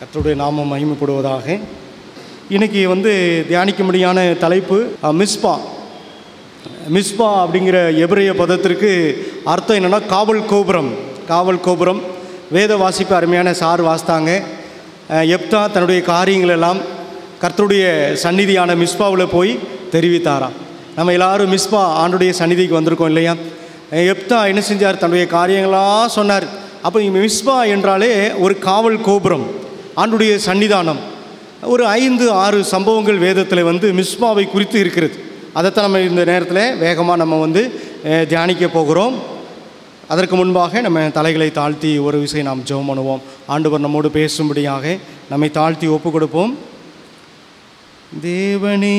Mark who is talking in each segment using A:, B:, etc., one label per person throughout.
A: கர்த்தருடைய நாமம் மகிமைப்படுவதாக. இன்றைக்கி தியானிக்கும்படியான தலைப்பு மிஸ்பா. மிஸ்பா அப்படிங்கிற எபிரேய பதத்திற்கு அர்த்தம் என்னென்னா காவல் கோபுரம். காவல் கோபுரம் வேத வாசிப்பு அருமையான சார் வாசித்தாங்க. எப்தா தன்னுடைய காரியங்களெல்லாம் கர்த்தருடைய சந்நிதியான மிஸ்பாவில் போய் தெரிவித்தாராம். நம்ம எல்லோரும் மிஸ்பா ஆண்டுடைய சந்நிதிக்கு வந்திருக்கோம் இல்லையா? எப்தா என்ன செஞ்சார்? தன்னுடைய காரியங்களாக சொன்னார். அப்போ மிஸ்பா என்றாலே ஒரு காவல் கோபுரம், ஆண்டுடைய சன்னிதானம். ஒரு 5-6 சம்பவங்கள் வேதத்தில் மிஸ்பாவை குறித்து இருக்கிறது. அதைத்தான் நம்ம இந்த நேரத்தில் வேகமாக நம்ம தியானிக்க போகிறோம். அதற்கு முன்பாக நம்ம தலைகளை தாழ்த்தி ஒரு விஷயம் நாம் ஜெபம் பண்ணுவோம். ஆண்டவர் நம்மோடு பேசும்படியாக நம்மை தாழ்த்தி ஒப்பு கொடுப்போம். தேவனே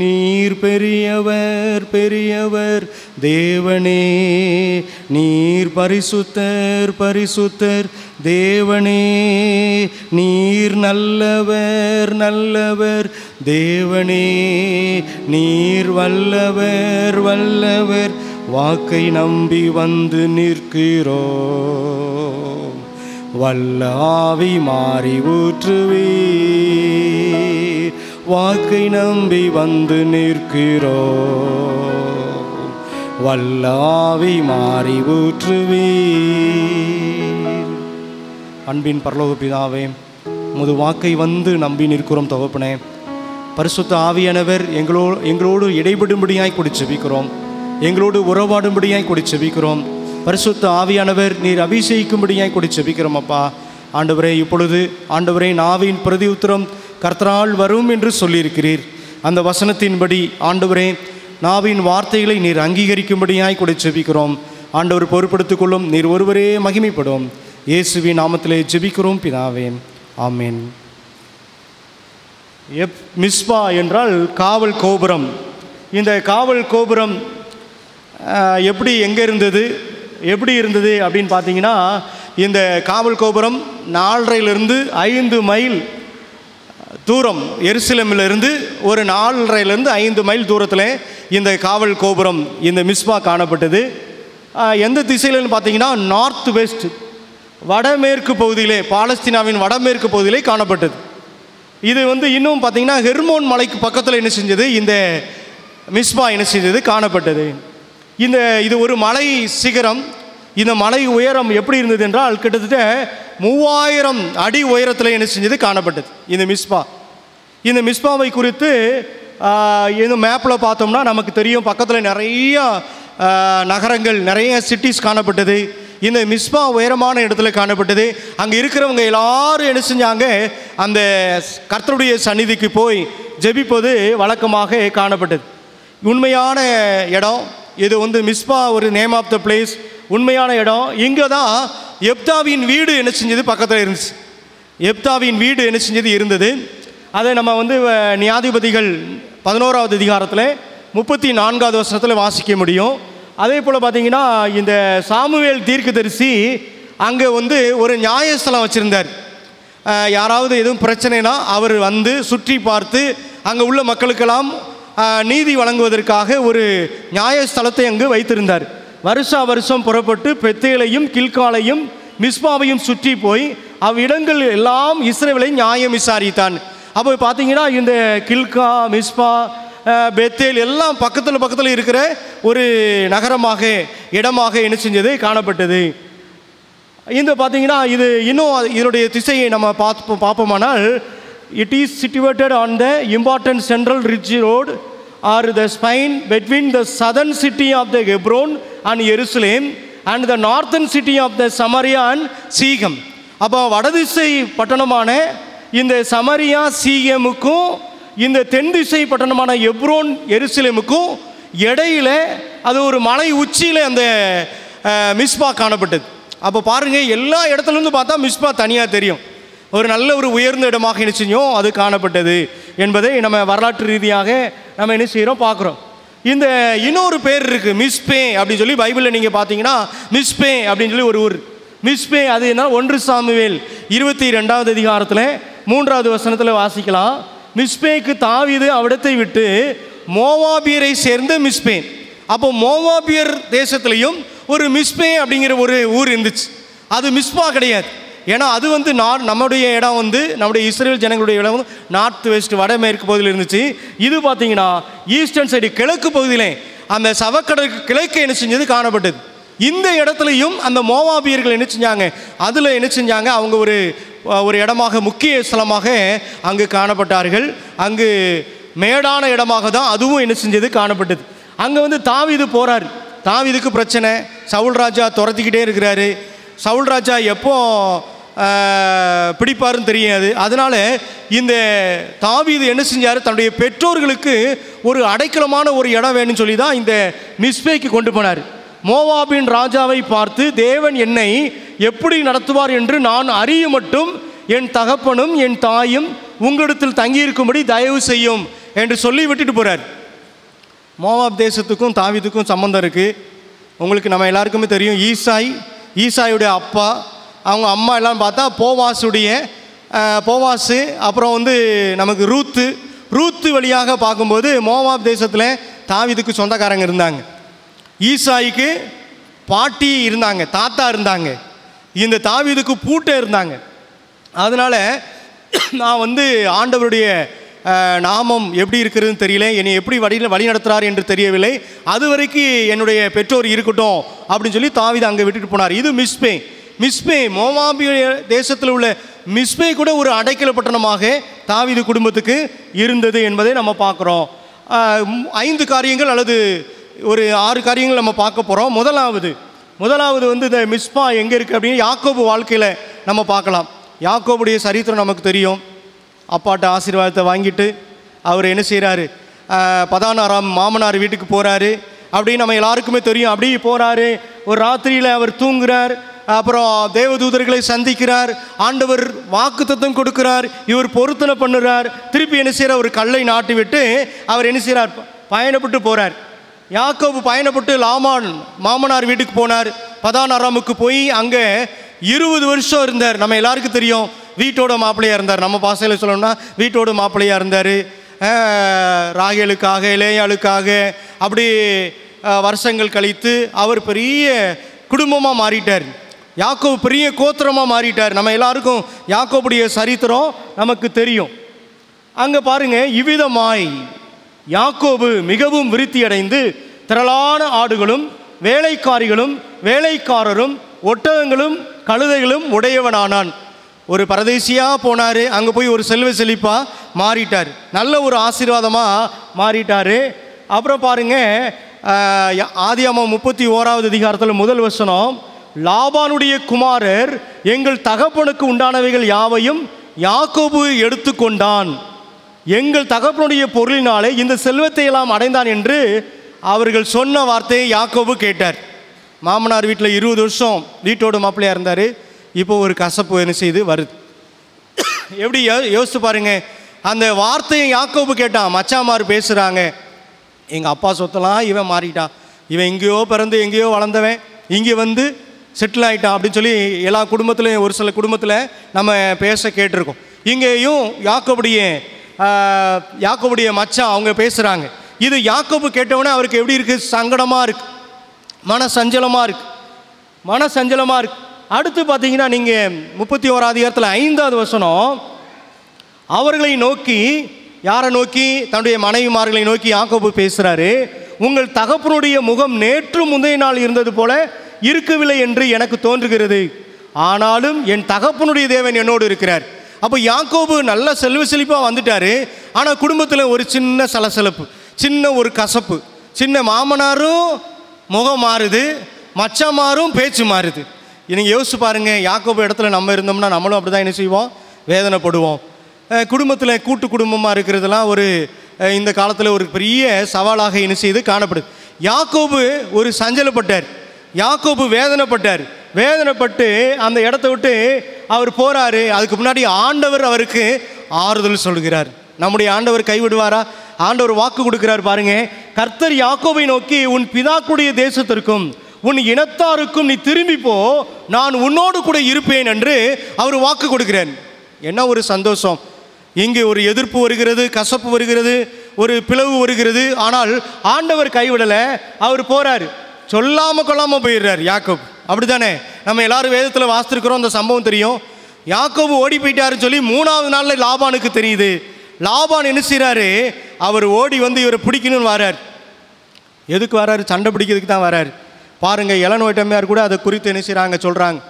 A: நீர் பெரியவர் பெரியவர், தேவனே நீர் பரிசுத்தர் பரிசுத்தர், தேவனே நீர் நல்லவர் நல்லவர், தேவனே நீர் வல்லவர் வல்லவர், வாக்கை நம்பி வந்து நிற்கிறோம், வல்ல ஆவி மாறி ஊற்றுவீர், வாக்கை நம்பி வந்து நிற்கிறோம், வல்ல ஆவி மாறி ஊற்றுவீர். அன்பின் பரலோக பிதாவே, உமது வாக்கை நம்பி நிற்கிறோம் தகப்பனே. பரிசுத்த ஆவியானவர் எங்களோடு இடைபடும்படியாய் கொடி செபிக்கிறோம், எங்களோடு உறவாடும்படியாய் கொடி செபிக்கிறோம். பரிசுத்த ஆவியானவர் நீர் அபிஷேகிக்கும்படியாய் கொடி செபிக்கிறோம் அப்பா. ஆண்டவரே, இப்பொழுது ஆண்டவரே நாவின் பிரதி உத்தரம் கர்த்தரால் வரும் என்று சொல்லியிருக்கிறீர். அந்த வசனத்தின்படி ஆண்டவரே நாவின் வார்த்தைகளை நீர் அங்கீகரிக்கும்படியாய் கொடி செபிக்கிறோம். ஆண்டவர் பொறுப்படுத்திக் கொள்ளும், நீர் ஒருவரே மகிமைப்படும். இயேசுவின் நாமத்திலே ஜெபிக்கிறோம் பிதாவே, ஆமென். மிஸ்பா என்றால் காவல் கோபுரம். இந்த காவல் கோபுரம் எப்படி எங்கே இருந்தது, எப்படி இருந்தது அப்படின்னு பார்த்தீங்கன்னா, இந்த காவல் கோபுரம் 4.5 5 மைல் தூரம், எருசலேமிலிருந்து ஒரு 4.5 5 மைல் தூரத்தில் இந்த காவல் கோபுரம் இந்த மிஸ்பா காணப்பட்டது. எந்த திசையில்னு பார்த்தீங்கன்னா நார்த் வெஸ்ட், வடமேற்கு பகுதியிலே, பாலஸ்தீனாவின் வடமேற்கு பகுதியிலே காணப்பட்டது. இது இன்னும் பார்த்தீங்கன்னா ஹெர்மோன் மலைக்கு பக்கத்தில் என்ன செஞ்சது, இந்த மிஸ்பா என்ன செஞ்சது காணப்பட்டது. இது ஒரு மலை சிகரம். இந்த மலை உயரம் எப்படி இருந்தது என்றால் கிட்டத்தட்ட 3000 அடி உயரத்தில் என்ன செஞ்சது காணப்பட்டது இந்த மிஸ்பா. இந்த மிஸ்பாவை குறித்து இந்த மேப்பில் பார்த்தோம்னா நமக்கு தெரியும். பக்கத்தில் நிறைய நகரங்கள், நிறைய சிட்டிஸ் காணப்பட்டது. இந்த மிஸ்பா உயரமான இடத்துல காணப்பட்டது. அங்கே இருக்கிறவங்க எல்லாரும் என்ன செஞ்சாங்க, அந்த கர்த்தருடைய சந்நிதிக்கு போய் ஜெபிப்பது வழக்கமாக காணப்பட்டது. உண்மையான இடம் இது மிஸ்பா, ஒரு நேம் ஆஃப் த பிளேஸ், உண்மையான இடம். இங்கே தான் எப்தாவின் வீடு என்ன செஞ்சது பக்கத்தில் இருந்துச்சு. எப்தாவின் வீடு என்ன செஞ்சது இருந்தது. அதை நம்ம நியாயாதிபதிகள் 11வது அதிகாரத்தில் 34வது வசனத்தில் வாசிக்க முடியும். அதே போல் பார்த்தீங்கன்னா இந்த சாமுவேல் தீர்க்கதரிசி அங்கே ஒரு நியாயஸ்தலம் வச்சுருந்தார். யாராவது எதுவும் பிரச்சனைனா அவர் சுற்றி பார்த்து அங்கே உள்ள மக்களுக்கெல்லாம் நீதி வழங்குவதற்காக ஒரு நியாயஸ்தலத்தை அங்கு வைத்திருந்தார். வருஷம் புறப்பட்டு பெத்தேலையும் கில்காலையும் மிஸ்பாவையும் சுற்றி போய் அவ்விடங்கள் எல்லாம் இஸ்ரவேலை நியாயம் விசாரித்தான். அப்போ பார்த்தீங்கன்னா இந்த கில்கா, மிஸ்பா, பெத்தேல் எல்லாம் பக்கத்தில் இருக்கிற ஒரு நகரமாக, இடமாக என்ன செஞ்சது காணப்பட்டது. இந்த பார்த்தீங்கன்னா இது இன்னும் இதனுடைய திசையை நம்ம பார்ப்போமானால், it is situated on the important central ridge road or the spine between the southern city of the Hebron and Jerusalem and the northern city of the Samaria and Shechem. அப்போ வடதிசை பட்டணமான இந்த சமரியா சீகேமுக்கும் இந்த தென் திசை பட்டணமான எப்ரோன் எருசலேமுக்கும் இடையில அது ஒரு மலை உச்சியில் அந்த மிஸ்பா காணப்பட்டது. அப்போ பாருங்கள், எல்லா இடத்துலேருந்து பார்த்தா மிஸ்பா தனியாக தெரியும். ஒரு நல்ல ஒரு உயர்ந்த இடமாக என்ன செஞ்சோம் அது காணப்பட்டது என்பதை நம்ம வரலாற்று ரீதியாக நம்ம என்ன செய்கிறோம் பார்க்குறோம். இந்த இன்னொரு பேர் இருக்குது, மிஸ்பே அப்படின்னு சொல்லி பைபிளில் நீங்கள் பார்த்தீங்கன்னா மிஸ்பே அப்படின்னு சொல்லி ஒரு ஊர். மிஸ்பே அது என்ன, 1 சாமுவேல் 22வது அதிகாரத்தில் 3வது வசனத்தில் வாசிக்கலாம். மிஸ்பேக்கு தாவீது அவ்விடத்தை விட்டு மோவாபியரை சேர்ந்த மிஸ்பே. அப்போ மோவாபியர் தேசத்துலேயும் ஒரு மிஸ்பே அப்படிங்கிற ஒரு ஊர் இருந்துச்சு. அது மிஸ்பா கிடையாது. ஏன்னா அது வந்து நம்முடைய இடம் வந்து நம்முடைய இஸ்ரேல் ஜனங்களுடைய இடம் வந்து நார்த் வெஸ்ட் வடமேற்கு பகுதியில் இருந்துச்சு. இது பார்த்தீங்கன்னா ஈஸ்டர்ன் சைடு கிழக்கு பகுதியிலே அந்த சவக்கடலுக்கு கிழக்கு என்ன செஞ்சது காணப்பட்டது. இந்த இடத்துலையும் அந்த மோவாபியர்கள் என்ன செஞ்சாங்க, அதில் என்ன செஞ்சாங்க, அவங்க ஒரு இடமாக முக்கிய ஸ்தலமாக அங்கு காணப்பட்டார்கள். அங்கு மேடான இடமாக தான் அதுவும் என்ன செஞ்சது காணப்பட்டது. அங்கே வந்து தாவீது போகிறார். தாவீதுக்கு பிரச்சனை, சவுல் ராஜா துரத்திக்கிட்டே இருக்கிறாரு. சவுல் ராஜா எப்போ பிடிப்பாருன்னு தெரியாது. அதனால் இந்த தாவீது என்ன செஞ்சார், தன்னுடைய பெற்றோர்களுக்கு ஒரு அடைக்கலமான ஒரு இடம் வேணும்னு சொல்லி தான் இந்த மிஸ்பேக்கு கொண்டு போனார். மோவாபின் ராஜாவை பார்த்து, தேவன் என்னை எப்படி நடத்துவார் என்று நான் அறிய மட்டும் என் தகப்பனும் என் தாயும் உங்களிடத்தில் தங்கியிருக்கும்படி தயவு செய்யும் என்று சொல்லி விட்டுட்டு போகிறார். மோவாப் தேசத்துக்கும் தாவீதுக்கும் சம்பந்தம் இருக்குது. உங்களுக்கு நம்ம எல்லாருக்குமே தெரியும். ஈசாயுடைய அப்பா, அவங்க அம்மா எல்லாம் பார்த்தா போவாசு, அப்புறம் வந்து நமக்கு ரூத்து வழியாக பார்க்கும்போது மோவாப் தேசத்தில் தாவீதுக்கு சொந்தக்காரங்க இருந்தாங்க. ஈசாய்க்கு பாட்டி இருந்தாங்க, தாத்தா இருந்தாங்க. இந்த தாவீதுக்கு பூட்டை இருந்தாங்க. அதனால் நான் வந்து ஆண்டவருடைய நாமம் எப்படி இருக்கிறதுன்னு தெரியல, என்னை எப்படி வழி நடத்துகிறார் என்று தெரியவில்லை, அது வரைக்கும் என்னுடைய பெற்றோர் இருக்கட்டும் அப்படின்னு சொல்லி தாவீது அங்கே விட்டுட்டு போனார். இது மிஸ்பே மோவாபிய தேசத்தில் உள்ள மிஸ்பே கூட ஒரு அடைக்கல பட்டணமாக தாவீது குடும்பத்துக்கு இருந்தது என்பதை நம்ம பார்க்குறோம். 5 காரியங்கள் அல்லது ஒரு 6 காரியங்கள் நம்ம பார்க்க போகிறோம். முதலாவது வந்து இந்த மிஸ்பா எங்கே இருக்குது அப்படின்னு யாக்கோபு வாழ்க்கையில் நம்ம பார்க்கலாம். யாக்கோபுடைய சரித்திரம் நமக்கு தெரியும். அப்பாட்ட ஆசீர்வாதத்தை வாங்கிட்டு அவர் என்ன செய்கிறாரு, பதானாராம் மாமனார் வீட்டுக்கு போகிறாரு. அப்படின்னு நம்ம எல்லாருக்குமே தெரியும். அப்படி போகிறாரு, ஒரு ராத்திரியில் அவர் தூங்குகிறார். அப்புறம் தேவதூதர்களை சந்திக்கிறார். ஆண்டவர் வாக்குத்தத்தம் கொடுக்கிறார். இவர் பொருத்தனை பண்ணுறார். திருப்பி என்ன செய்கிறார், ஒரு கல்லை நாட்டி விட்டு அவர் என்ன செய்கிறார், பயணப்பட்டு போகிறார். யாக்கோபு பயணப்பட்டு லாமான் மாமனார் வீட்டுக்கு போனார். பதானாராமுக்கு போய் அங்கே 20 வருஷம் இருந்தார். நம்ம எல்லாருக்கும் தெரியும், வீட்டோட மாப்பிள்ளையாக இருந்தார். நம்ம பாசையில் சொல்லணும்னா வீட்டோட மாப்பிள்ளையாக இருந்தார். ராகேலுக்காக லேயாளுக்காக அப்படி வருஷங்கள் கழித்து அவர் பெரிய குடும்பமாக மாறிட்டார். யாக்கோபு பெரிய கோத்திரமாக மாறிட்டார். நம்ம எல்லாருக்கும் யாக்கோபுடைய சரித்திரம் நமக்கு தெரியும். அங்கே பாருங்க, இவ்விதமாய் யாக்கோபு மிகவும் விருத்தியடைந்து திரளான ஆடுகளும் வேலைக்காரிகளும் வேலைக்காரரும் ஒட்டகங்களும் கழுதைகளும் உடையவனானான். ஒரு பரதேசியாக போனார். அங்கே போய் ஒரு செல்வ செழிப்பாக மாறிட்டார். நல்ல ஒரு ஆசீர்வாதமாக மாறிட்டார். அப்புறம் பாருங்க, ஆதியாகமம் 31வது அதிகாரத்தில் முதல் வசனம், லாபானுடைய குமாரர் எங்கள் தகப்பனுக்கு உண்டானவைகள் யாவையும் யாக்கோபு எடுத்துக்கொண்டான், எங்கள் தகப்பனுடைய பொருளினாலே இந்த செல்வத்தை எல்லாம் அடைந்தான் என்று அவர்கள் சொன்ன வார்த்தையை யாக்கோபு கேட்டார். மாமனார் வீட்டில் 20 வருஷம் வீட்டோட மாப்பிள்ளையாக இருந்தார். இப்போ ஒரு கசப்பு என்ன செய்து வருது. எப்படி யோசித்து பாருங்க. அந்த வார்த்தையை யாக்கோபு கேட்டான். மச்சாமார் பேசுகிறாங்க, எங்கள் அப்பா சொத்தெல்லாம் இவன் மாறிட்டான், இவன் எங்கேயோ பிறந்து எங்கேயோ வளர்ந்தவன் இங்கே வந்து செட்டில் ஆகிட்டான் அப்படின்னு சொல்லி எல்லா குடும்பத்துலையும் ஒரு சில குடும்பத்தில் நம்ம பேச கேட்டிருக்கோம். இங்கேயும் யாக்கோபுடைய மச்சான் அவங்க பேசுகிறாங்க. இது யாக்கோபு கேட்டவுடனே அவருக்கு எப்படி இருக்குது, சங்கடமாக இருக்குது, மன சஞ்சலமாக இருக்குது. அடுத்து பார்த்தீங்கன்னா நீங்கள் 31வது அதிகாரத்தில் 5வது வசனம், அவர்களை நோக்கி, யாரை நோக்கி, தன்னுடைய மனைவிமார்களை நோக்கி யாக்கோபு பேசுகிறாரு. உங்கள் தகப்பனுடைய முகம் நேற்று முந்தைய நாள் இருந்தது போல இருக்கவில்லை என்று எனக்கு தோன்றுகிறது, ஆனாலும் என் தகப்பனுடைய தேவன் என்னோடு இருக்கிறார். அப்போ யாக்கோபு நல்ல செல்வ செழிப்பாக வந்துட்டார். ஆனால் குடும்பத்தில் ஒரு சின்ன சலசலப்பு, சின்ன ஒரு கசப்பு, சின்ன மாமனாரும் முகம் மாறுது, மச்சாமாரும் பேச்சு மாறுது. நீங்கள் யோசிச்சு பாருங்கள், யாக்கோபு இடத்துல நம்ம இருந்தோம்னா நம்மளும் அப்படி தான் என்ன செய்வோம், வேதனைப்படுவோம். குடும்பத்தில் கூட்டு குடும்பமாக இருக்கிறதுலாம் இந்த காலத்தில் ஒரு பெரிய சவாலாக என்ன செய்து காணப்படுது. யாக்கோபு ஒரு சஞ்சலப்பட்டார், யாக்கோபு வேதனைப்பட்டு அந்த இடத்த விட்டு அவர் போகிறாரு. அதுக்கு முன்னாடி ஆண்டவர் அவருக்கு ஆறுதல் சொல்கிறார். நம்முடைய ஆண்டவர் கைவிடுவாரா? ஆண்டவர் வாக்கு கொடுக்கிறார் பாருங்க. கர்த்தர் யாக்கோபை நோக்கி, உன் பிதாக்குடைய தேசத்திற்கும் உன் இனத்தாருக்கும் நீ திரும்பி போ, நான் உன்னோடு கூட இருப்பேன் என்று அவர் வாக்கு கொடுக்கிறார். என்ன ஒரு சந்தோஷம். இங்கே ஒரு எதிர்ப்பு வருகிறது, கசப்பு வருகிறது, ஒரு பிளவு வருகிறது. ஆனால் ஆண்டவர் கைவிடலை, அவர் போகிறார். சொல்லாமல் கொள்ளாமல் போயிடுறார் யாக்கோபு. அப்படி தானே? நம்ம எல்லாரும் வேதத்தில் வாசித்திருக்கிறோம், அந்த சம்பவம் தெரியும். யாக்கோபு ஓடி போயிட்டாருன்னு சொல்லி 3வது நாளில் லாபானுக்கு தெரியுது. லாபான் என்ன செய்கிறாரு, அவர் ஓடி வந்து இவரை பிடிக்கணும்னு வரார். எதுக்கு வராரு? சண்டை பிடிக்கிறதுக்கு தான் வராரு. பாருங்கள், இளநோட்டமையார் கூட அதை குறித்து என்ன செய்கிறாங்க சொல்கிறாங்க.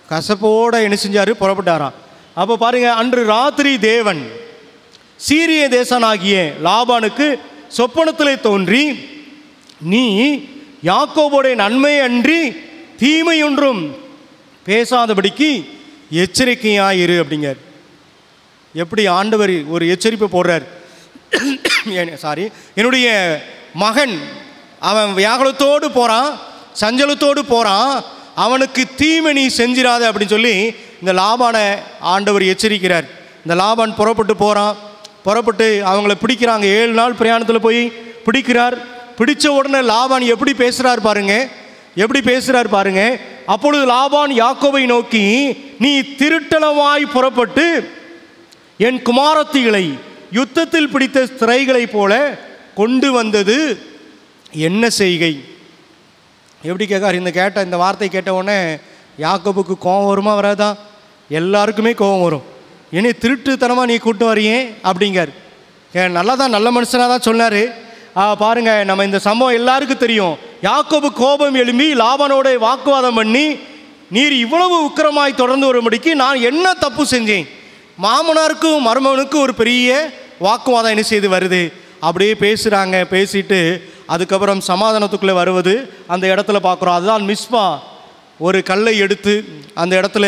A: கசப்போடு என்ன செஞ்சார், புறப்பட்டாராம். அப்போ பாருங்கள், அன்று ராத்திரி தேவன் சீரிய தேசனாகிய லாபானுக்கு சொப்பனத்தில் தோன்றி, நீ யாக்கோபோடைய நன்மை அன்றி தீமை ஒன்றும் பேசாதபடிக்கு எச்சரிக்கையாயிரு அப்படிங்கிறார். எப்படி ஆண்டவர் ஒரு எச்சரிப்பை போடுறார். என்னுடைய மகன் அவன் வியாகுலத்தோடு போகிறான், சஞ்சலத்தோடு போகிறான், அவனுக்கு தீமை நீ செஞ்சிடாத அப்படின்னு சொல்லி இந்த லாபானை ஆண்டவர் எச்சரிக்கிறார். இந்த லாபான் புறப்பட்டு போகிறான். புறப்பட்டு அவங்கள பிடிக்கிறாங்க. 7 நாள் பிரயாணத்தில் போய் பிடிக்கிறார். பிடித்த உடனே லாபான் எப்படி பேசுகிறார் பாருங்க, எப்படி பேசுகிறார் பாருங்க. அப்பொழுது லாபான் யாக்கோபை நோக்கி, நீ திருட்டனமாய் புறப்பட்டு என் குமாரத்திகளை யுத்தத்தில் பிடித்த ஸ்திரைகளைப் போல கொண்டு வந்தது என்ன செய்கை? எப்படி கேட்கார்? இந்த வார்த்தை கேட்ட உடனே யாக்கோபுக்கு கோபம் வருமா வராதா? எல்லாருக்குமே கோபம் வரும். என்னை திருட்டுத்தனமாக நீ கூட்டு வரையே அப்படிங்கார். நல்லா தான், நல்ல மனுஷனாக தான் சொன்னார். பாருங்கள், நம்ம இந்த சம்பவம் எல்லாருக்கும் தெரியும். யாக்கோபு கோபம் எழும்பி லாபானோட வாக்குவாதம் பண்ணி, நீர் இவ்வளவு உக்கிரமாய் தொடர்ந்து வரும்படிக்கு நான் என்ன தப்பு செஞ்சேன்? மாமனாருக்கும் மருமகனுக்கும் ஒரு பெரிய வாக்குவாதம் என்ன செய்து வருது. அப்படியே பேசுகிறாங்க. பேசிட்டு அதுக்கப்புறம் சமாதானத்துக்குள்ளே வருவது அந்த இடத்துல பார்க்குறோம். அதுதான் மிஸ்பா. ஒரு கல்லை எடுத்து அந்த இடத்துல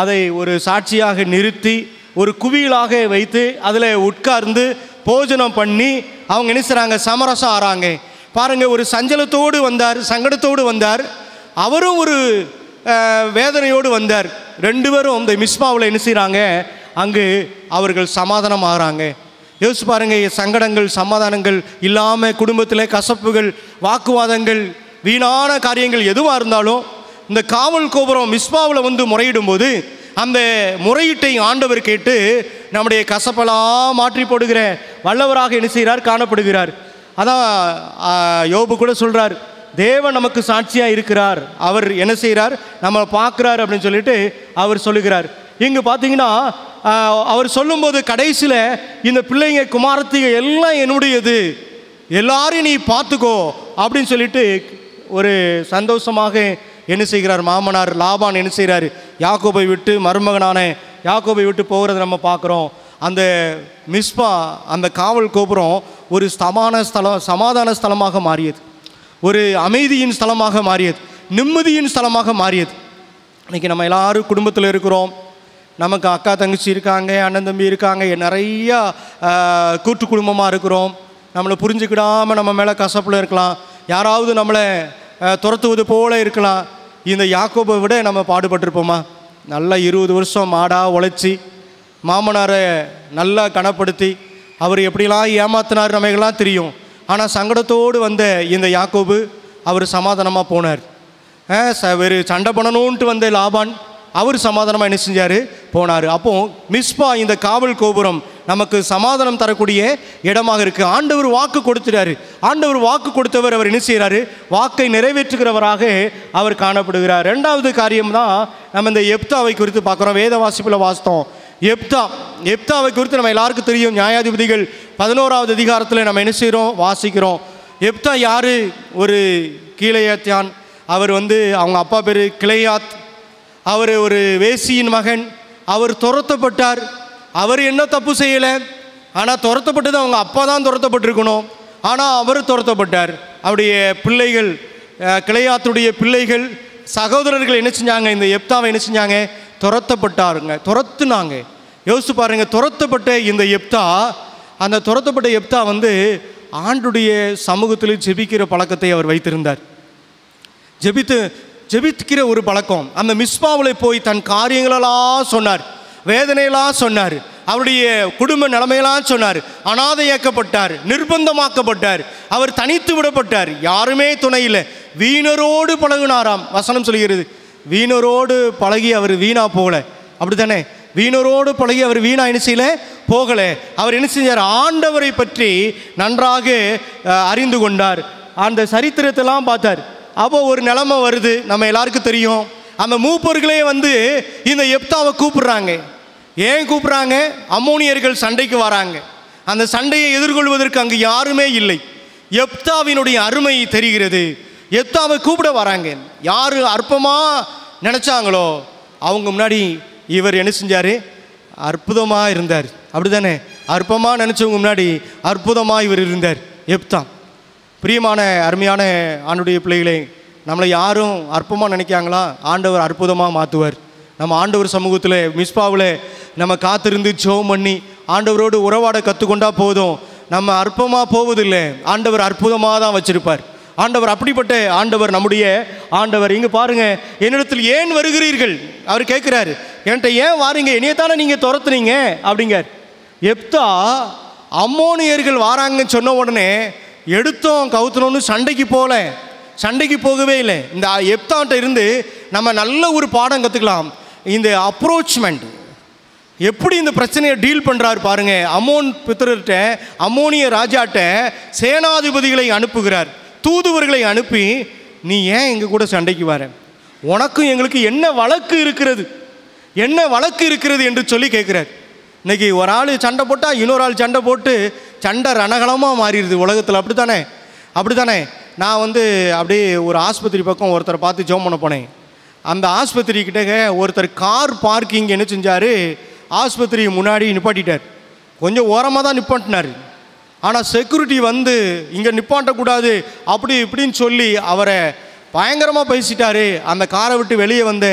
A: அதை ஒரு சாட்சியாக நிறுத்தி ஒரு குவியலாக வைத்து அதில் உட்கார்ந்து போஜனம் பண்ணி அவங்க என்ன செய்கிறாங்க, சமரசம் ஆறாங்க. பாருங்கள், ஒரு சஞ்சலத்தோடு வந்தார், சங்கடத்தோடு வந்தார், அவரும் ஒரு வேதனையோடு வந்தார். 2 பேரும் இந்த மிஸ்பாவில் என்ன செய்கிறாங்க, அங்கு அவர்கள் சமாதானம் ஆகிறாங்க. யோசிச்சு பாருங்கள், சங்கடங்கள் சமாதானங்கள் இல்லாமல் குடும்பத்தில் கசப்புகள் வாக்குவாதங்கள் வீணான காரியங்கள் எதுவாக இருந்தாலும் இந்த காவல் கோபுரம் மிஸ்பாவில் வந்து முறையிடும் போது அந்த முறையீட்டை ஆண்டவர் கேட்டு நம்முடைய கசப்பெல்லாம் மாற்றி போடுகிற வல்லவராக என்ன செய்கிறார், காணப்படுகிறார். அதான் யோபு கூட சொல்கிறார், தேவன் நமக்கு சாட்சியாக இருக்கிறார், அவர் என்ன செய்கிறார், நம்ம பார்க்குறார் அப்படின்னு சொல்லிட்டு அவர் சொல்லுகிறார். இங்கே பார்த்தீங்கன்னா அவர் சொல்லும்போது கடைசியில் இந்த பிள்ளைங்க குமாரத்திக எல்லாம் என்னுடையது, எல்லாரையும் நீ பார்த்துக்கோ அப்படின்னு சொல்லிட்டு ஒரு சந்தோஷமாக என்ன செய்கிறார் மாமனார் லாபான் என்ன செய்கிறார், யாக்கோபை விட்டு மருமகனான யாக்கோபை விட்டு போகிறத நம்ம பார்க்குறோம். அந்த மிஸ்பா அந்த காவல் கோபுரம் ஒரு சமாதான ஸ்தலமாக மாறியது, ஒரு அமைதியின் ஸ்தலமாக மாறியது, நிம்மதியின் ஸ்தலமாக மாறியது. இன்றைக்கி நம்ம எல்லோரும் குடும்பத்தில் இருக்கிறோம், நமக்கு அக்கா தங்கச்சி இருக்காங்க, அண்ணன் தம்பி இருக்காங்க, நிறையா கூட்டு குடும்பமாக இருக்கிறோம். நம்மளை புரிஞ்சுக்கிடாமல் நம்ம மேலே கசப்பில் இருக்கலாம், யாராவது நம்மளை துரத்துவது போல் இருக்கலாம். இந்த யாக்கோபை விட நம்ம பாடுபட்டிருப்போமா? நல்லா 20 வருஷம் மாடாக உழைச்சி மாமனாரை நல்லா கனப்படுத்தி அவர் எப்படிலாம் ஏமாத்தினார் நமக்கெல்லாம் தெரியும். ஆனால் சங்கடத்தோடு வந்த இந்த யாக்கோபு அவர் சமாதானமாக போனார். ஒரு சண்டை பண்ணணுன்ட்டு வந்த லாபான் அவர் சமாதானமாக என்ன செஞ்சார், போனார். அப்போது மிஸ்பா இந்த காவல் கோபுரம் நமக்கு சமாதானம் தரக்கூடிய இடமாக இருக்குது. ஆண்டவர் வாக்கு கொடுத்துட்டாரு. ஆண்டவர் வாக்கு கொடுத்தவர் அவர் என்ன செய்கிறாரு, வாக்கை நிறைவேற்றுகிறவராக அவர் காணப்படுகிறார். 2வது காரியம் தான் நம்ம இந்த எப்தாவை குறித்து பார்க்குறோம். வேத வாசிப்பில் வாசித்தோம். எப்தாவை குறித்து நம்ம எல்லாருக்கும் தெரியும். நியாயாதிபதிகள் 11வது அதிகாரத்தில் நம்ம என்ன செய்கிறோம், வாசிக்கிறோம். எப்தா யார்? ஒரு கீலேயாத்யான். அவர் அவங்க அப்பா பேர் கிளையாத். அவர் ஒரு வேசியின் மகன். அவர் துரத்தப்பட்டார். அவர் என்ன தப்பு செய்யலை, ஆனால் துரத்தப்பட்டது அவங்க அப்பா தான் துரத்தப்பட்டிருக்கணும், ஆனால் அவர் துரத்தப்பட்டார். அவருடைய பிள்ளைகள், கிளையாத்துடைய பிள்ளைகள் சகோதரர்கள் என்ன செஞ்சாங்க, இந்த எப்தாவை என்ன செஞ்சாங்க, துரத்துனாங்க. யோசிச்சு பாருங்க, துரத்தப்பட்ட இந்த எப்தா, அந்த துரத்தப்பட்ட எப்தா ஆண்டுடைய சமூகத்தில் ஜெபிக்கிற பழக்கத்தை அவர் வைத்திருந்தார். ஜெபிக்கிற ஒரு பழக்கம். அந்த மிஸ்பாவில் போய் தன் காரியங்களெல்லாம் சொன்னார், வேதனையெல்லாம் சொன்னார், அவருடைய குடும்ப நிலைமையெல்லாம் சொன்னார். அனாதையாக்கப்பட்டார், நிர்பந்தமாக்கப்பட்டார், அவர் தனித்து விடப்பட்டார், யாருமே துணை இல்லை, வீணரோடு பழகினாராம். வசனம் சொல்கிறது, வீணரோடு பழகி அவர் வீணா போகல. அப்படி தானே? வீணரோடு பழகி அவர் வீணா என்ன செய்யல, போகல. அவர் என்ன செஞ்சார், ஆண்டவரை பற்றி நன்றாக அறிந்து கொண்டார். அந்த சரித்திரத்தெல்லாம் பார்த்தார். அப்போ ஒரு நிலைமை வருது, நம்ம எல்லாருக்கும் தெரியும். அந்த மூப்பர்களே வந்து இந்த எப்தாவை கூப்பிடுறாங்க. ஏன் கூப்பிட்றாங்க? அம்மோனியர்கள் சண்டைக்கு வராங்க. அந்த சண்டையை எதிர்கொள்வதற்கு அங்கு யாருமே இல்லை. எப்தாவினுடைய அருமை தெரிகிறது. எப்தாவை கூப்பிட வராங்க. யார் அற்பமாக நினச்சாங்களோ அவங்க முன்னாடி இவர் என்ன செஞ்சார்? அற்புதமாக இருந்தார். அப்படி தானே? அற்பமாக நினச்சவங்க முன்னாடி அற்புதமாக இவர் இருந்தார் எப்தா. பிரியமான அருமையான ஆண்டுடைய பிள்ளைகளே, நம்மளை யாரும் அற்பமாக நினைக்காங்களா? ஆண்டவர் அற்புதமாக மாற்றுவார். நம்ம ஆண்டவர் சமூகத்தில் மிஸ்பாவில் நம்ம காத்திருந்து ஜெபம் பண்ணி ஆண்டவரோடு உறவாட கற்றுக்கொண்டா போதும். நம்ம அற்பமாக போவதில்லை, ஆண்டவர் அற்புதமாக தான் வச்சுருப்பார். ஆண்டவர் அப்படிப்பட்ட ஆண்டவர், நம்முடைய ஆண்டவர். இங்கே பாருங்கள், என்னிடத்தில் ஏன் வருகிறீர்கள் அவர் கேட்குறாரு. என்கிட்ட ஏன் வாரீங்க? என்னைய தானே நீங்கள் துரத்துனீங்க அப்படிங்கார். எப்தா அம்மோனியர்கள் வாராங்கன்னு சொன்ன உடனே எடுத்தோம் கவுத்தணும்னு சண்டைக்கு போகவே இல்லை. இந்த எப்தாட்ட இருந்து நம்ம நல்ல ஒரு பாடம் கற்றுக்கலாம். இந்த அப்ரோச்மெண்ட், எப்படி இந்த பிரச்சனையை டீல் பண்ணுறாரு பாருங்க. அம்மோன் புத்திரர்கிட்ட, அம்மோனிய ராஜாட்ட சேனாதிபதிகளை அனுப்புகிறார், தூதுவர்களை அனுப்பி, நீ ஏன் எங்கள் கூட சண்டைக்கு வர? உனக்கும் எங்களுக்கு என்ன வழக்கு இருக்கிறது என்று சொல்லி கேட்குறார். இன்றைக்கி ஒரு ஆள் சண்டை போட்டால் இன்னொரு ஆள் சண்டை போட்டு சண்டை ரணகலமாக மாறிடுது உலகத்தில். அப்படி தானே? நான் வந்து அப்படியே ஒரு ஆஸ்பத்திரி பக்கம் ஒருத்தரை பார்த்து ஜெபம் பண்ண போனேன். அந்த ஆஸ்பத்திரிக்கிட்ட ஒருத்தர் கார் பார்க்கிங் என்ன செஞ்சார்? ஆஸ்பத்திரி முன்னாடி நிப்பாட்டிட்டார். கொஞ்சம் ஓரமாக தான் நிப்பாட்டினார். ஆனால் செக்யூரிட்டி வந்து இங்கே நிப்பாட்டக்கூடாது அப்படி இப்படின்னு சொல்லி அவரை பயங்கரமாக பேசிட்டார். அந்த காரை விட்டு வெளியே வந்து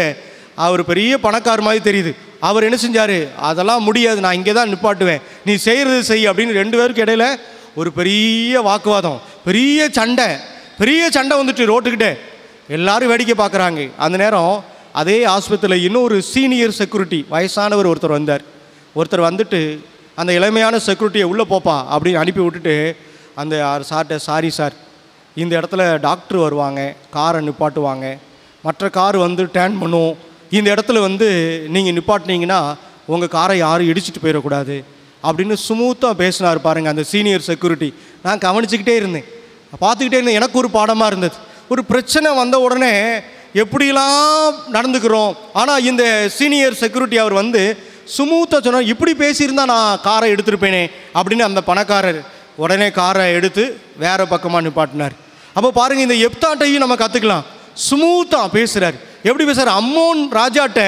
A: அவர் பெரிய பணக்கார மாதிரி தெரியுது. அவர் என்ன செஞ்சார்? அதெல்லாம் முடியாது, நான் இங்கே தான் நிப்பாட்டுவேன், நீ செய்கிறது செய் அப்படின்னு 2 பேருக்கு இடையில ஒரு பெரிய வாக்குவாதம், பெரிய சண்டை வந்துட்டு ரோட்டுக்கிட்ட. எல்லாரும் வேடிக்கை பார்க்குறாங்க. அந்த நேரம் அதே ஆஸ்பத்திரியில் இன்னொரு சீனியர் செக்யூரிட்டி வயசானவர் ஒருத்தர் வந்துட்டு அந்த இளமையான செக்யூரிட்டியை உள்ளே போப்பா அப்படின்னு அனுப்பி விட்டுட்டு அந்த சார்கிட்ட, சாரி சார், இந்த இடத்துல டாக்டர் வருவாங்க, காரை நிப்பாட்டுவாங்க, மற்ற கார் வந்து டேர்ன் பண்ணும், இந்த இடத்துல வந்து நீங்கள் நிப்பாட்டினீங்கன்னா உங்கள் காரை யாரும் இடிச்சிட்டு போயிடக்கூடாது அப்படின்னு ஸ்மூத்தாக பேசினார் பாருங்கள் அந்த சீனியர் செக்யூரிட்டி. நான் கவனிச்சுக்கிட்டே இருந்தேன், பார்த்துக்கிட்டே இருந்தேன். எனக்கு ஒரு பாடமாக இருந்தது. ஒரு பிரச்சனை வந்த உடனே எப்படிலாம் நடந்துக்கிறோம். ஆனால் இந்த சீனியர் செக்யூரிட்டி அவர் வந்து ஸ்மூத்தாக சொன்னார், இப்படி பேசியிருந்தால் நான் காரை எடுத்துருப்பேனே அப்படின்னு. அந்த பணக்காரர் உடனே காரை எடுத்து வேறு பக்கமாக நிப்பாட்டினார். அப்போ பாருங்கள், இந்த எப்தாட்டையும் நம்ம கற்றுக்கலாம். ஸ்மூத்தாக பேசுகிறார். எப்படி பேசுகிறார்? அம்மோன் ராஜாட்ட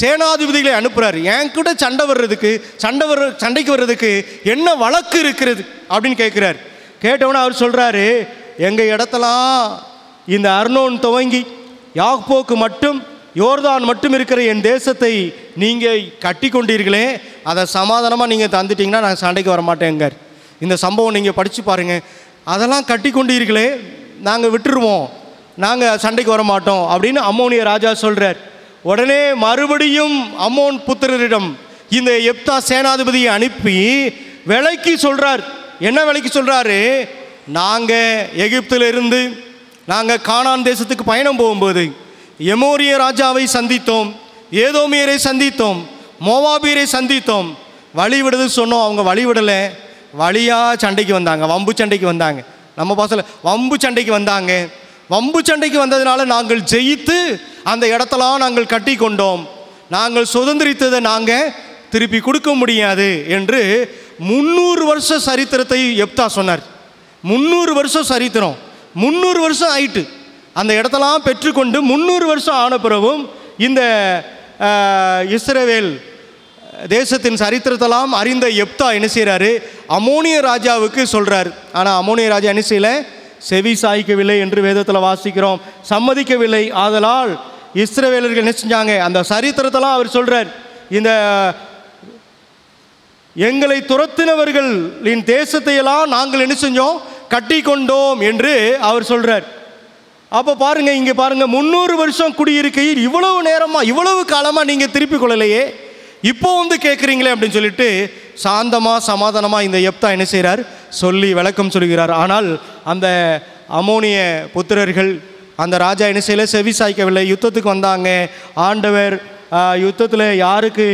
A: சேனாதிபதிகளை அனுப்புகிறார். என் கூட சண்டைக்கு வர்றதுக்கு என்ன வழக்கு இருக்கிறது அப்படின்னு கேட்குறார். கேட்டவுடனே அவர் சொல்கிறாரு, எங்கள் இடத்தெல்லாம் இந்த அர்னோன் துவங்கி யாப்போக்கு மட்டும் யோர்தான் மட்டும் இருக்கிற என் தேசத்தை நீங்கள் கட்டி கொண்டீர்களே, அதை சமாதானமாக நீங்கள் தந்துட்டிங்கன்னா நான் சண்டைக்கு வரமாட்டேங்கார். இந்த சம்பவம் நீங்கள் படித்து பாருங்கள். அதெல்லாம் கட்டி கொண்டீர்களே, நாங்கள் விட்டுருவோம், நாங்கள் சண்டைக்கு வரமாட்டோம் அப்படின்னு அம்மோனிய ராஜா சொல்கிறார். உடனே மறுபடியும் அம்மோன் புத்திரரிடம் இந்த எப்தா சேனாதிபதியை அனுப்பி விலைக்கு சொல்கிறார். என்ன விலைக்கு சொல்கிறாரு? நாங்கள் எகிப்திலிருந்து நாங்கள் கானான் தேசத்துக்கு பயணம் போகும்போது எமோரிய ராஜாவை சந்தித்தோம், ஏதோமியரை சந்தித்தோம், மோவாபியரை சந்தித்தோம், வழி விடுது சொன்னோம், அவங்க வழி விடலை, வழியாக சண்டைக்கு வந்தாங்க, வம்பு சண்டைக்கு வந்தாங்க. நம்ம பாசல வம்பு சண்டைக்கு வந்தாங்க. வம்பு சண்டைக்கு வந்ததுனால நாங்கள் ஜெயித்து அந்த இடத்தெல்லாம் நாங்கள் கட்டி கொண்டோம், நாங்கள் சுதந்திரித்ததை நாங்கள் திருப்பி கொடுக்க முடியாது என்று 300 வருஷ சரித்திரத்தை எப்தா சொன்னார். 300 வருஷம் சரித்திரம், 300 வருஷம் ஆயிட்டு அந்த இடத்தெல்லாம் பெற்றுக்கொண்டு 300 வருஷம் ஆன பிறகும் இந்த இஸ்ரவேல் தேசத்தின் சரித்திரத்தெல்லாம் அறிந்த எப்தா என்ன செய்கிறாரு? அம்மோனிய ராஜாவுக்கு சொல்கிறார். ஆனால் அம்மோனிய ராஜா என்ன செய்யல? செவி சாய்க்கவில்லை என்று வேதத்தில் வாசிக்கிறோம், சம்மதிக்கவில்லை. ஆதலால் இஸ்ரவேலர்கள் என்ன செஞ்சாங்க? அந்த சரித்திரத்தெல்லாம் அவர் சொல்கிறார், இந்த எங்களை துரத்தினவர்களின் தேசத்தையெல்லாம் நாங்கள் என்ன செஞ்சோம்? கட்டி கொண்டோம் என்று அவர் சொல்கிறார். அப்போ பாருங்கள், இங்கே பாருங்கள், 300 வருஷம் குடியிருக்கையில் இவ்வளவு நேரமாக இவ்வளவு காலமாக நீங்கள் திருப்பி கொள்ளலையே, இப்போ வந்து கேட்குறீங்களே அப்படின்னு சொல்லிட்டு சாந்தமாக சமாதானமாக இந்த எப்தா என்ன செய்கிறார்? சொல்லி விளக்கம் சொல்கிறார். ஆனால் அந்த அம்மோனிய புத்திரர்கள் அந்த ராஜா என்ன செய்யலை? செவி சாய்க்கவில்லை. யுத்தத்துக்கு வந்தாங்க. ஆண்டவர் யுத்தத்தில் யாருக்கு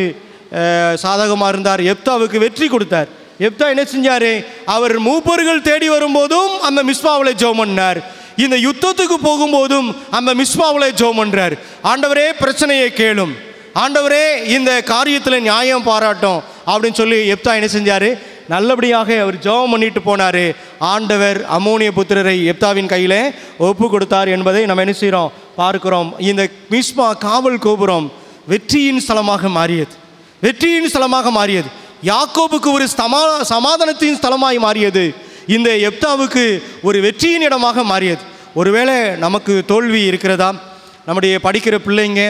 A: சாதகமாக இருந்தார்? எப்தாவுக்கு வெற்றி கொடுத்தார். எப்தா என்ன செஞ்சார்? அவர் மூப்பர்கள் தேடி வரும்போதும் அந்த மிஸ்பாவில் ஜெபம் பண்ணார். இந்த யுத்தத்துக்கு போகும்போதும் அந்த மிஸ்பாவில் ஜெபம் பண்றார். ஆண்டவரே பிரச்சனையை கேளும், ஆண்டவரே இந்த காரியத்தில் நியாயம் பாராட்டும் அப்படின்னு சொல்லி எப்தா என்ன செஞ்சார்? நல்லபடியாக அவர் ஜெபம் பண்ணிட்டு போனார். ஆண்டவர் அம்மோனிய புத்திரரை எப்தாவின் கையில் ஒப்பு கொடுத்தார் என்பதை நம்ம என்ன செய்கிறோம்? பார்க்கிறோம். இந்த மிஸ்பா காவல் கோபுரம் வெற்றியின் ஸ்தலமாக மாறியது. வெற்றியின் ஸ்தலமாக மாறியது. யாக்கோபுக்கு ஒரு சமாதானத்தின் ஸ்தலமாய் மாறியது. இந்த எப்தாவுக்கு ஒரு வெற்றியின் இடமாக மாறியது. ஒருவேளை நமக்கு தோல்வி இருக்கிறதா? நம்முடைய படிக்கிற பிள்ளைங்க,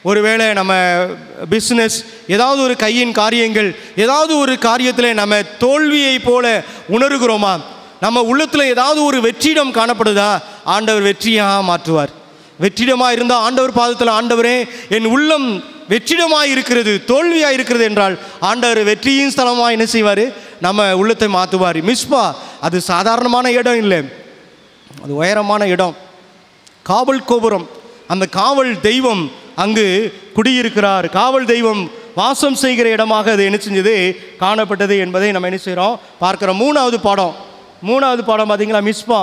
A: ஒருவேளை நம்ம பிஸ்னஸ், ஏதாவது ஒரு கையின் காரியங்கள், ஏதாவது ஒரு காரியத்தில் நம்ம தோல்வியை போல உணர்கிறோமா? நம்ம உள்ளத்தில் ஏதாவது ஒரு வெற்றிடம் காணப்படுதா? ஆண்டவர் வெற்றியாக மாற்றுவார். வெற்றிடமாக இருந்தால் ஆண்டவர் பாதத்தில், ஆண்டவரே என் உள்ளம் வெற்றிடமாக இருக்கிறது, தோல்வியாக இருக்கிறது என்றால் ஆண்டவர் வெற்றியின் ஸ்தலமாக என்ன செய்வார்? நம்ம உள்ளத்தை மாற்றுவார். மிஸ்பா அது சாதாரணமான இடம் இல்லை, அது உயரமான இடம். காவல் கோபுரம், அந்த காவல் தெய்வம் அங்கு குடியிருக்கிறார். காவல் தெய்வம் வாசம் செய்கிற இடமாக அது என்ன செஞ்சது? காணப்பட்டது என்பதை நம்ம என்ன செய்கிறோம்? பார்க்கிறோம். மூணாவது பாடம் பார்த்தீங்களா? மிஸ்பா.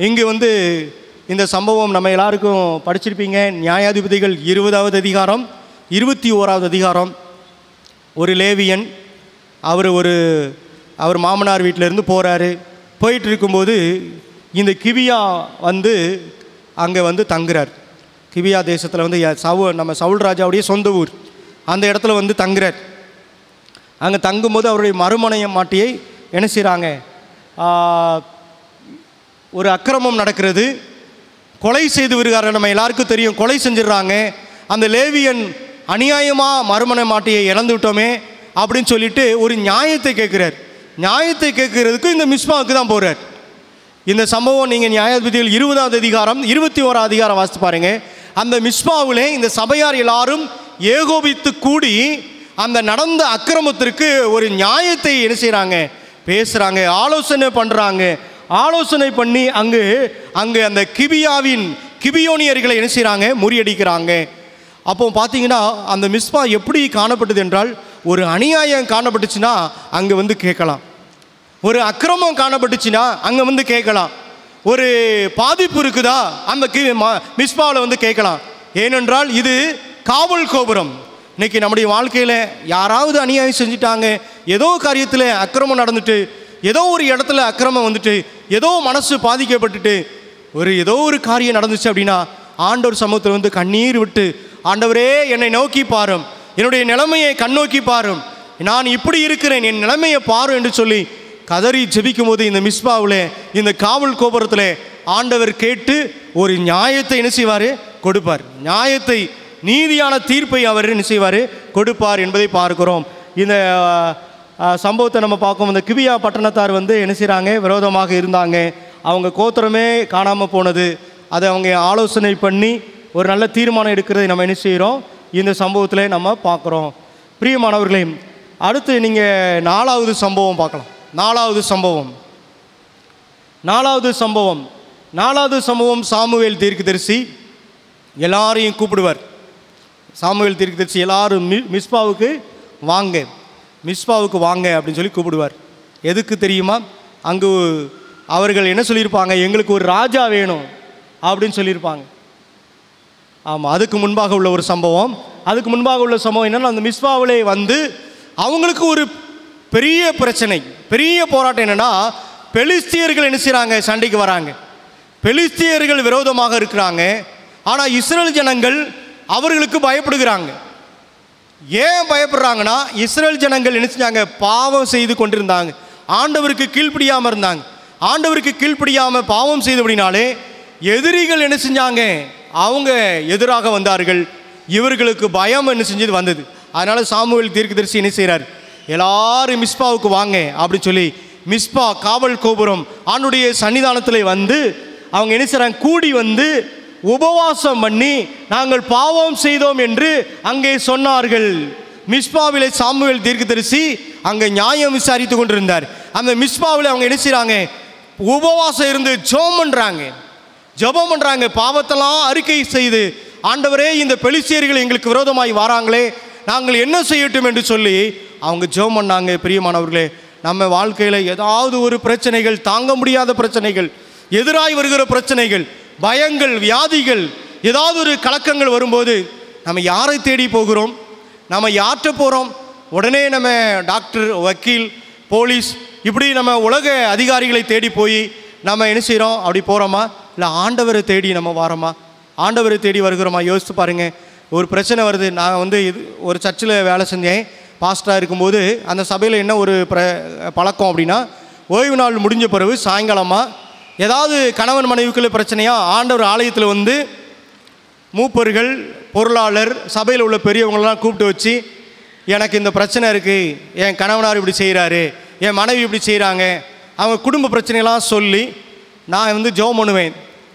A: இங்கு இந்த சம்பவம் நம்ம எல்லாருக்கும் படிச்சிருப்பீங்க. நியாயாதிபதிகள் 20வது அதிகாரம் 21வது அதிகாரம். ஒரு லேவியன் அவர் மாமனார் வீட்டிலேருந்து போகிறாரு. போயிட்டு இருக்கும்போது இந்த கிபியா அங்கே தங்குறார். கிபியா தேசத்தில் நம்ம சவுல் ராஜாவுடைய சொந்த ஊர். அந்த இடத்துல தங்குறார். அங்கே தங்கும்போது அவருடைய மறுமனைய மாட்டியை என்ன செய்கிறாங்க? ஒரு அக்கிரமம் நடக்கிறது. கொலை செய்து வருகிறார். நம்ம எல்லாருக்கும் தெரியும், கொலை செஞ்சிடறாங்க. அந்த லேவியன் அநியாயமாக மறுமண மாட்டியை இழந்து விட்டோமே அப்படின்னு சொல்லிட்டு ஒரு நியாயத்தை கேட்குறார். நியாயத்தை கேட்கறதுக்கு இந்த மிஸ்பாவுக்கு தான் போகிறார். இந்த சம்பவம் நீங்கள் நியாயாதிபதிகள் 20வது அதிகாரம் 21வது அதிகாரம் வாசித்து பாருங்க. அந்த மிஸ்பாவிலே இந்த சபையார் எல்லாரும் ஏகோபித்து கூடி அந்த நடந்த அக்கிரமத்திற்கு ஒரு நியாயத்தை என்ன செய்கிறாங்க? பேசுகிறாங்க, ஆலோசனை பண்ணுறாங்க. ஆலோசனை பண்ணி அங்கு அந்த கிபியோனியர்களை என்ன செய்கிறாங்க? முறியடிக்கிறாங்க. அப்போ பார்த்தீங்கன்னா அந்த மிஸ்பா எப்படி காணப்பட்டது என்றால், ஒரு அநியாயம் காணப்பட்டுச்சுன்னா அங்கே கேட்கலாம், ஒரு அக்கிரமம் காணப்பட்டுச்சுன்னா அங்கே கேட்கலாம், ஒரு பாதிப்பு இருக்குதா அந்த மிஸ்பாவில் கேட்கலாம். ஏனென்றால் இது காவல் கோபுரம். இன்னைக்கு நம்முடைய வாழ்க்கையில் யாராவது அநியாயம் செஞ்சுட்டாங்க, ஏதோ காரியத்தில் அக்கிரமம் நடந்துட்டு, ஏதோ ஒரு இடத்துல அக்கிரமம் ஏதோ மனசு பாதிக்கப்பட்டுட்டு ஏதோ ஒரு காரியம் நடந்துச்சு அப்படின்னா ஆண்டவர் சமூகத்தில் கண்ணீர் விட்டு, ஆண்டவரே என்னை நோக்கி பாரும், என்னுடைய நிலைமையை கண்ணோக்கி பாரும், நான் இப்படி இருக்கிறேன், என் நிலைமையை பாரும் என்று சொல்லி கதறி ஜெபிக்கும் போது இந்த மிஸ்பாவில், இந்த காவல் கோபுரத்தில் ஆண்டவர் கேட்டு ஒரு நியாயத்தை என்ன செய்வார்? கொடுப்பார். நியாயத்தை, நீதியான தீர்ப்பை அவர் என்ன செய்வார்? கொடுப்பார் என்பதை பார்க்கிறோம். இந்த சம்பவத்தை நம்ம பார்க்கும். இந்த கிபியா பட்டணத்தார் என்ன செய்கிறாங்க? விரோதமாக இருந்தாங்க. அவங்க கோத்திரமே காணாமல் போனது. அதை அவங்க ஆலோசனை பண்ணி ஒரு நல்ல தீர்மானம் எடுக்கிறதை நம்ம என்ன செய்கிறோம்? இந்த சம்பவத்தில் நம்ம பார்க்குறோம். பிரியமானவர்களே, அடுத்து நீங்கள் 4வது சம்பவம் பார்க்கலாம். 4வது சம்பவம் சாமுவேல் தீர்க்கதரிசி எல்லாரையும் கூப்பிடுவார். சாமுவேல் தீர்க்கதரிசி எல்லாரும் மிஸ்பாவுக்கு வாங்க அப்படின்னு சொல்லி கூப்பிடுவார். எதுக்கு தெரியுமா? அங்கு அவர்கள் என்ன சொல்லியிருப்பாங்க? எங்களுக்கு ஒரு ராஜா வேணும் அப்படின்னு சொல்லியிருப்பாங்க. ஆமாம், அதுக்கு முன்பாக உள்ள ஒரு சம்பவம். என்னென்னா, அந்த மிஸ்பாவிலே அவங்களுக்கு ஒரு பெரிய பிரச்சனை, பெரிய போராட்டம். என்னென்னா, பெலிஸ்தியர்கள் என்ன செய்கிறாங்க? சண்டைக்கு வராங்க. பெலிஸ்தியர்கள் விரோதமாக இருக்கிறாங்க. ஆனால் இஸ்ரேல் ஜனங்கள் அவர்களுக்கு பயப்படுகிறாங்க. ஏன் பயப்படுறாங்கன்னா, இஸ்ரேல் ஜனங்கள் என்ன செஞ்சாங்க? பாவம் செய்து கொண்டிருந்தாங்க. ஆண்டவருக்கு கீழ்ப்படியாமல் இருந்தாங்க. ஆண்டவருக்கு கீழ்ப்படியாமல் பாவம் செய்தபடினாலே எதிரிகள் என்ன செஞ்சாங்க? அவங்க எதிராக வந்தார்கள். இவர்களுக்கு பயம் என்ன செஞ்சது? வந்தது. அதனால் சாமுவேல் தீர்க்கதரிசி என்ன செய்கிறார்? எல்லாரும் மிஸ்பாவுக்கு வாங்க அப்படின்னு சொல்லி மிஸ்பா காவல் கோபுரம் ஆண்டுடைய சன்னிதானத்தில் அவங்க என்ன செய்கிறாங்க? கூடி உபவாசம் பண்ணி நாங்கள் பாவம் செய்தோம் என்று அங்கே சொன்னார்கள். மிஸ்பாவிலே சாமுவேல் தீர்க்கதரிசி அங்கே நியாயம் விசாரித்து கொண்டிருந்தார். அந்த மிஸ்பாவில் அவங்க என்ன செய்கிறாங்க? உபவாசம் இருந்து ஜெபம் பண்ணுறாங்க. பாவத்தெல்லாம் அறிக்கை செய்து, ஆண்டவரே இந்த பெலிஸ்தியர்கள் எங்களுக்கு விரோதமாய் வராங்களே, நாங்கள் என்ன செய்யட்டும் என்று சொல்லி அவங்க ஜெபம் பண்ணாங்க. பிரியமானவர்களே, நம்ம வாழ்க்கையில் ஏதாவது ஒரு பிரச்சனைகள், தாங்க முடியாத பிரச்சனைகள், எதிராய் வருகிற பிரச்சனைகள், பயங்கள், வியாதிகள், ஏதாவது ஒரு கலக்கங்கள் வரும்போது நம்ம யாரை தேடி போகிறோம்? நம்ம யார்கிட்ட போகிறோம்? உடனே நம்ம டாக்டர், வக்கீல், போலீஸ், இப்படி நம்ம உலக அதிகாரிகளை தேடி போய் நம்ம என்ன செய்கிறோம்? அப்படி போகிறோமா? இல்லை ஆண்டவரை தேடி நம்ம வரோமா? ஆண்டவரை தேடி வருகிறோமா? யோசித்து பாருங்கள். ஒரு பிரச்சனை வருது. நான் ஒரு சர்ச்சில் வேலை செஞ்சேன், பாஸ்டராக இருக்கும்போது. அந்த சபையில் என்ன ஒரு பழக்கம் அப்படின்னா, ஓய்வு நாள் முடிஞ்ச பிறகு சாயங்காலமாக ஏதாவது கணவன் மனைவிக்குள்ள பிரச்சனையாக ஆண்டவர் ஆலயத்தில் மூப்பர்கள், பொருளாளர், சபையில் உள்ள பெரியவங்களெலாம் கூப்பிட்டு வச்சு, எனக்கு இந்த பிரச்சனை இருக்குது, என் கணவனார் இப்படி செய்கிறாரு, என் மனைவி இப்படி செய்கிறாங்க, அவங்க குடும்ப பிரச்சனையெல்லாம் சொல்லி நான் ஜெபம் பண்ணுவேன்.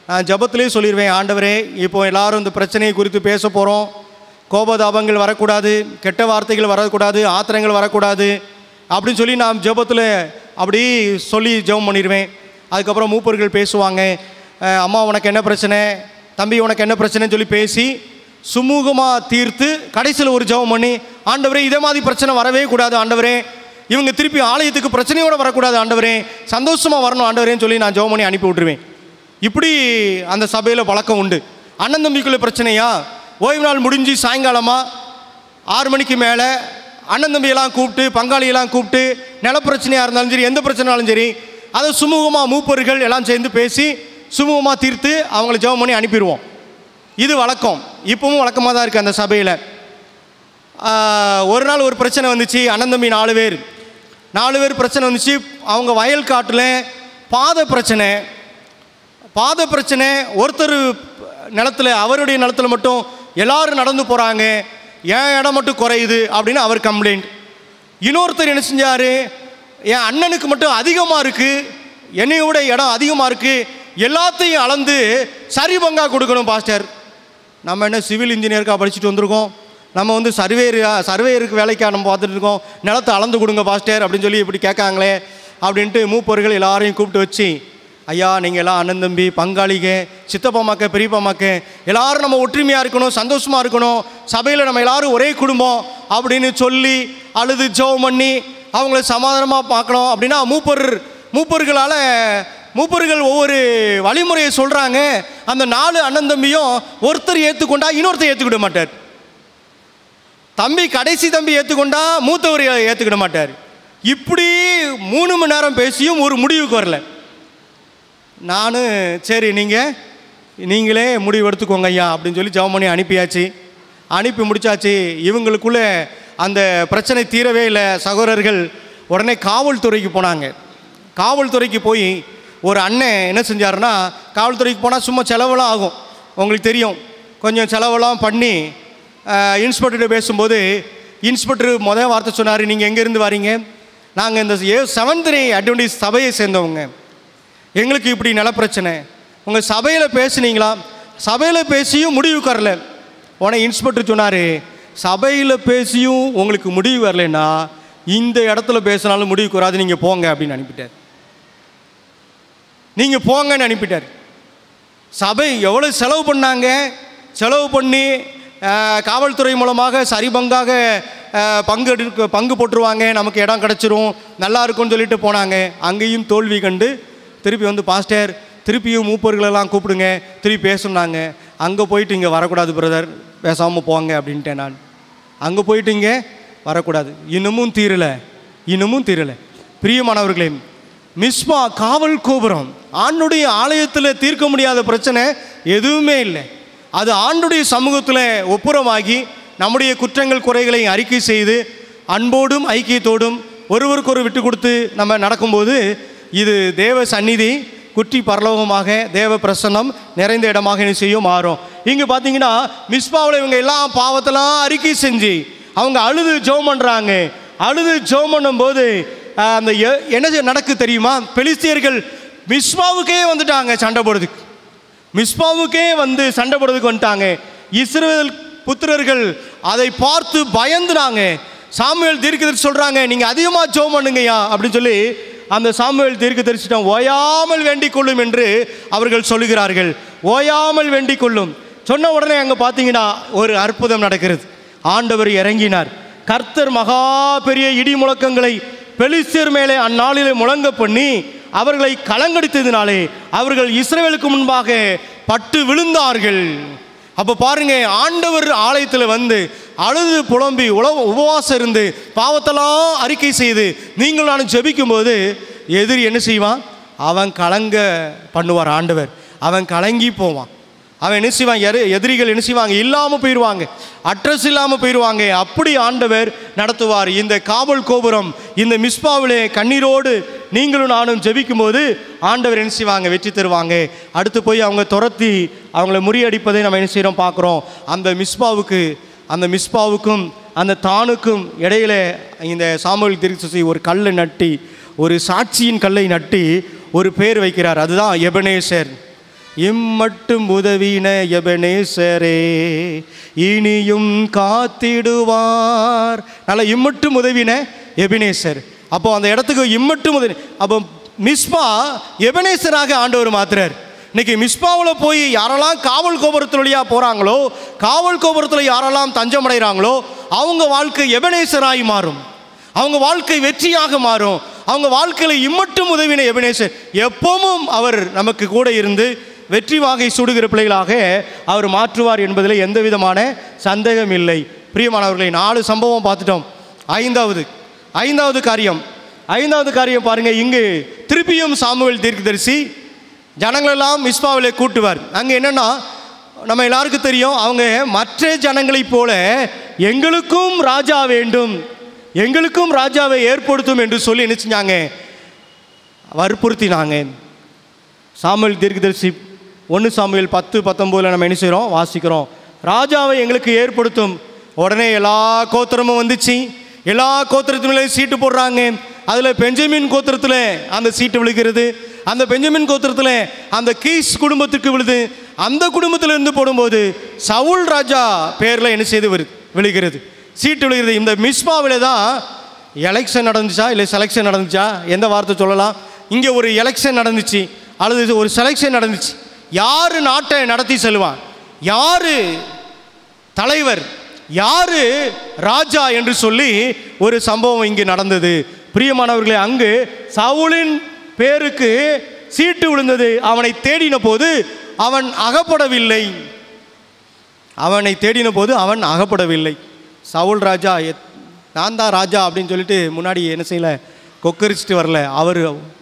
A: நான் ஜெபத்திலே சொல்லிடுவேன், ஆண்டவரே இப்போ எல்லோரும் இந்த பிரச்சனையை குறித்து பேச போகிறோம், கோபதாபங்கள் வரக்கூடாது, கெட்ட வார்த்தைகள் வரக்கூடாது, ஆத்திரங்கள் வரக்கூடாது அப்படின்னு சொல்லி நான் ஜெபத்தில் அப்படி சொல்லி ஜெபம் பண்ணிடுவேன். அதுக்கப்புறம் மூப்பர்கள் பேசுவாங்க, அம்மா உனக்கு என்ன பிரச்சனை, தம்பி உனக்கு என்ன பிரச்சனைன்னு சொல்லி பேசி சுமூகமாக தீர்த்து கடைசியில் ஒரு ஜெபம் பண்ணி, ஆண்டவரே இதே மாதிரி பிரச்சனை வரவே கூடாது ஆண்டவரே, இவங்க திருப்பி ஆலயத்துக்கு பிரச்சனையோடு வரக்கூடாது ஆண்டவரே, சந்தோஷமாக வரணும் ஆண்டவரேன்னு சொல்லி நான் ஜெபம் பண்ணி அனுப்பி விட்டுருவேன். இப்படி அந்த சபையில் பழக்கம் உண்டு. அண்ணன் தம்பிக்குள்ள பிரச்சனையா, ஓய்வு நாள் முடிஞ்சு சாயங்காலமாக 6 மணிக்கு மேலே அண்ணன் தம்பியெல்லாம் கூப்பிட்டு, பங்காளியெல்லாம் கூப்பிட்டு, நிலப்பிரச்சனையாக இருந்தாலும் சரி, எந்த பிரச்சனைனாலும் சரி, அதை சுமூகமாக மூப்பர்கள் எல்லாம் சேர்ந்து பேசி சுமூகமாக தீர்த்து அவங்கள ஜெபம் பண்ணி அனுப்பிடுவோம். இது வழக்கம், இப்பவும் வழக்கமாக தான் இருக்குது அந்த சபையில். ஒரு நாள் ஒரு பிரச்சனை வந்துச்சு. அண்ணன் தம்பி 4 பேர் பிரச்சனை வந்துச்சு. அவங்க வயல் காட்டில் பாதை பிரச்சனை. ஒருத்தர் நிலத்தில், அவருடைய நிலத்தில் மட்டும் எல்லாரும் நடந்து போகிறாங்க, என் இடம் மட்டும் குறையுது அப்படின்னு அவர் கம்ப்ளைண்ட். இன்னொருத்தர் என்ன செஞ்சார், என் அண்ணனுக்கு மட்டும் அதிகமாக இருக்குது, என்னைய விட இடம் அதிகமாக இருக்குது, எல்லாத்தையும் அளந்து சரி பங்காக கொடுக்கணும் பாஸ்டர். நம்ம என்ன சிவில் இன்ஜினியருக்காக படிச்சுட்டு வந்திருக்கோம், நம்ம சர்வேயருக்கு வேலைக்காக நம்ம பார்த்துட்டு இருக்கோம், நிலத்தை அளந்து கொடுங்க பாஸ்டர் அப்படின்னு சொல்லி இப்படி கேட்காங்களே அப்படின்ட்டு மூப்பர்கள் எல்லாரையும் கூப்பிட்டு வச்சு, ஐயா நீங்கள் எல்லாம் அண்ணன் தம்பி, பங்காளிக, சித்தப்பாமாக்க, பெரியப்பாமாக்க, எல்லோரும் நம்ம ஒற்றுமையாக இருக்கணும், சந்தோஷமாக இருக்கணும், சபையில் நம்ம எல்லோரும் ஒரே குடும்பம் அப்படின்னு சொல்லி அழுது ஜெபம் பண்ணி அவங்கள சமாதானமாக பார்க்கணும் அப்படின்னா மூப்பர்கள் ஒவ்வொரு வழிமுறையை சொல்கிறாங்க. அந்த 4 அண்ணன் தம்பியும் ஒருத்தர் ஏற்றுக்கொண்டா இன்னொருத்தர் ஏற்றுக்கிட மாட்டார். கடைசி தம்பி ஏற்றுக்கொண்டா மூத்தவர் ஏற்றுக்கிட மாட்டார். இப்படி 3 மணி நேரம் பேசியும் ஒரு முடிவுக்கு வரல. நான் சரி நீங்களே முடிவு எடுத்துக்கோங்க ஐயா அப்படின்னு சொல்லி ஜெபம் பண்ணி அனுப்பி முடிச்சாச்சு. இவங்களுக்குள்ளே அந்த பிரச்சனை தீரவே இல்லை. சகோதரர்கள் உடனே காவல்துறைக்கு போனாங்க. காவல்துறைக்கு போய் ஒரு அண்ணன் என்ன செஞ்சாருன்னா, காவல்துறைக்கு போனால் சும்மா செலவெல்லாம் ஆகும், உங்களுக்கு தெரியும், கொஞ்சம் செலவெல்லாம் பண்ணி இன்ஸ்பெக்டர்கிட்ட பேசும்போது இன்ஸ்பெக்டர் முதல் வார்த்தை சொன்னார், நீங்கள் எங்கேருந்து வரீங்க? நாங்கள் இந்த 7th அட்வென்டிஸ்ட் சபையை சேர்ந்தவங்க, எங்களுக்கு இப்படி நிலப்பிரச்சனை, உங்கள் சபையில் பேசுனீங்களா? சபையில் பேசியும் முடிவுக்கு வரல. உடனே இன்ஸ்பெக்டர் சொன்னார், சபையில் பேசியும் உங்களுக்கு முடிவு வரலன்னா இந்த இடத்துல பேசினாலும் முடிவுக்கு வராது, நீங்கள் போங்க அப்படின்னு அனுப்பிட்டார். சபை எவ்வளோ செலவு பண்ணாங்க, செலவு பண்ணி காவல்துறை மூலமாக சரி பங்காக பங்கு போட்டுருவாங்க, நமக்கு இடம் கிடச்சிரும், நல்லா இருக்கும்னு சொல்லிட்டு போனாங்க. அங்கேயும் தோல்வி கண்டு திருப்பி பாஸ்டர் திருப்பியும் மூப்பர்களெல்லாம் கூப்பிடுங்க, திருப்பி பேசுனாங்க. அங்கே போயிட்டு இங்கே வரக்கூடாது பிரதர், பேசாமல் போங்க அப்படின்ட்டேன் நான். அங்கே போயிட்டு இங்கே வரக்கூடாது. இன்னமும் தீரலை. பிரியமானவர்களே, மிஸ்பா காவல் கோபுரம் ஆண்டுடைய ஆலயத்தில் தீர்க்க முடியாத பிரச்சனை எதுவுமே இல்லை. அது ஆண்டுடைய சமூகத்தில் ஒப்புரமாகி நம்முடைய குற்றங்கள் குறைகளை அறிக்கை செய்து அன்போடும் ஐக்கியத்தோடும் ஒருவருக்கொரு விட்டு கொடுத்து நம்ம நடக்கும்போது இது தேவ சந்நிதி குற்றி பரலோகமாக தேவ பிரசன்னம் நிறைந்த இடமாக என்ன செய்யும் மாறும். இங்கே பார்த்தீங்கன்னா மிஸ்பாவில் இவங்க எல்லாம் பாவத்தெல்லாம் அறிக்கை செஞ்சு அவங்க அழுது ஜெபம் பண்ணுறாங்க. அழுது ஜெபம் பண்ணும்போது அந்த என்ன நடக்கு தெரியுமா? பெலிஸ்தியர்கள் மிஸ்பாவுக்கே வந்துட்டாங்க சண்டை போடுறதுக்கு. மிஸ்பாவுக்கே சண்டை போடுறதுக்கு வந்துட்டாங்க. இஸ்ரவேல் புத்திரர்கள் அதை பார்த்து பயந்துனாங்க. சாமுவேல் தீர்க்கதரிசி சொல்கிறாங்க, நீங்கள் அதிகமாக ஜெபம் பண்ணுங்கய்யா அப்படின்னு சொல்லி அந்த சாமுவேல் தீர்க்கதரிசிடம் ஓயாமல் வேண்டிக் கொள்ளும் என்று அவர்கள் சொல்லுகிறார்கள். ஓயாமல் வேண்டிக் கொள்ளும் சொன்ன உடனே அங்கே பார்த்தீங்கன்னா ஒரு அற்புதம் நடக்கிறது. ஆண்டவர் இறங்கினார். கர்த்தர் மகா பெரிய இடி முழக்கங்களை பெலிஸ்தியர் மேலே அந்நாளிலே முழங்க பண்ணி அவர்களை கலங்கடித்ததினாலே அவர்கள் இஸ்ரவேலுக்கு முன்பாக பட்டு விழுந்தார்கள். அப்போ பாருங்க, ஆண்டவர் ஆலயத்தில் வந்து அழுது புலம்பி உபவாசம் இருந்து பாவத்தெல்லாம் அறிக்கை செய்து நீங்கள் நானும் ஜெபிக்கும் போது எதிரி என்ன செய்வான்? அவன் கலங்க பண்ணுவார். ஆண்டவர் அவன் கலங்கி போவான். அவன் என்ன செய்வான்? எதிரிகள் என்ன செய்வாங்க? இல்லாமல் போயிடுவாங்க, அட்ரஸ் இல்லாமல் போயிடுவாங்க. அப்படி ஆண்டவர் நடத்துவார். இந்த காவல் கோபுரம் இந்த மிஸ்பாவிலே கண்ணீரோடு நீங்களும் நானும் ஜெபிக்கும் போது ஆண்டவர் என்ன செய்வாங்க? வெற்றி தருவாங்க. அடுத்து போய் அவங்க துரத்தி அவங்கள முறியடிப்பதை நம்ம என்ன செய்கிறோம் பார்க்குறோம். அந்த மிஸ்பாவுக்கும் அந்த தானுக்கும் இடையில இந்த சாமுவேல் தீர்க்கதரிசி ஒரு கல்லை நட்டி, ஒரு சாட்சியின் கல்லை நட்டி ஒரு பேர் வைக்கிறார். அதுதான் எபனேசர். இம்மட்டும் உதவின எபனேசரே இனியும் காத்திடுவார். நல்ல இம்மட்டும் உதவின எபனேசர். அப்போ அந்த இடத்துக்கு இம்மட்டும் உதவி. அப்போ மிஸ்பா எபனேசராக ஆண்டவர் மாத்துறார். இன்னைக்கு மிஸ்பாவில் போய் யாரெல்லாம் காவல் கோபுரத்தில் வழியாக போகிறாங்களோ, காவல் கோபுரத்தில் யாரெல்லாம் தஞ்சம் அடைகிறாங்களோ அவங்க வாழ்க்கை எபனேசராகி மாறும். அவங்க வாழ்க்கை வெற்றியாக மாறும். அவங்க வாழ்க்கையில் இம்மட்டும் உதவின எபனேசர். எப்பவும் அவர் நமக்கு கூட இருந்து வெற்றி வாகை சூடுகிற பிள்ளைகளாக அவர் மாற்றுவார் என்பதில் எந்த விதமான சந்தேகம் இல்லை. பிரியமானவர்களை, 4 சம்பவம் பார்த்துட்டோம். ஐந்தாவது காரியம் பாருங்க. இங்கு திருப்பியும் சாமுவேல் தீர்க்கதரிசி ஜனங்களெல்லாம் மிஸ்பாவிலே கூட்டுவார். அங்கே என்னன்னா, நம்ம எல்லாருக்கும் தெரியும், அவங்க மற்ற ஜனங்களைப் போல எங்களுக்கும் ராஜா வேண்டும், எங்களுக்கும் ராஜாவை ஏற்படுத்தும் என்று சொல்லி என்ன செஞ்சாங்க? வற்புறுத்தினாங்க. சாமுவேல் தீர்க்கதரிசி 1 சாமுவேல் 10:19 நம்ம என்ன செய்கிறோம்? வாசிக்கிறோம். ராஜாவை எங்களுக்கு ஏற்படுத்தும். உடனே எல்லா கோத்திரமும் வந்துச்சு. எல்லா கோத்திரத்திலும் சீட்டு போடுறாங்க. அதில் பெஞ்சமின் கோத்திரத்தில் அந்த சீட்டு விழுகிறது. அந்த பெஞ்சமின் கோத்திரத்தில் அந்த கீஸ் குடும்பத்துக்கு விழுது. அந்த குடும்பத்திலிருந்து போடும்போது சவுல் ராஜா பேரில் என்ன செய்து விழுகிறது, சீட்டு விழுகிறது. இந்த மிஸ்பாவில் தான் எலெக்ஷன் நடந்துச்சா இல்லை செலெக்ஷன் நடந்துச்சா, எந்த வார்த்தை சொல்லலாம்? இங்கே ஒரு எலெக்ஷன் நடந்துச்சு அல்லது ஒரு செலெக்ஷன் நடந்துச்சு. யார் நாட்டை நடத்தி செல்வான், யார் தலைவர், யார் ராஜா என்று சொல்லி ஒரு சம்பவம் இங்கு நடந்தது. பிரியமானவர்களே, அங்கு சவுலின் பேருக்கு சீட்டு விழுந்தது. அவனை தேடின போது அவன் அகப்படவில்லை. சவுல் ராஜா நான் தான் ராஜா அப்படின்னு சொல்லிட்டு முன்னாடி என்ன செய்யலை, கொக்கரிச்சிட்டு வரல. அவர்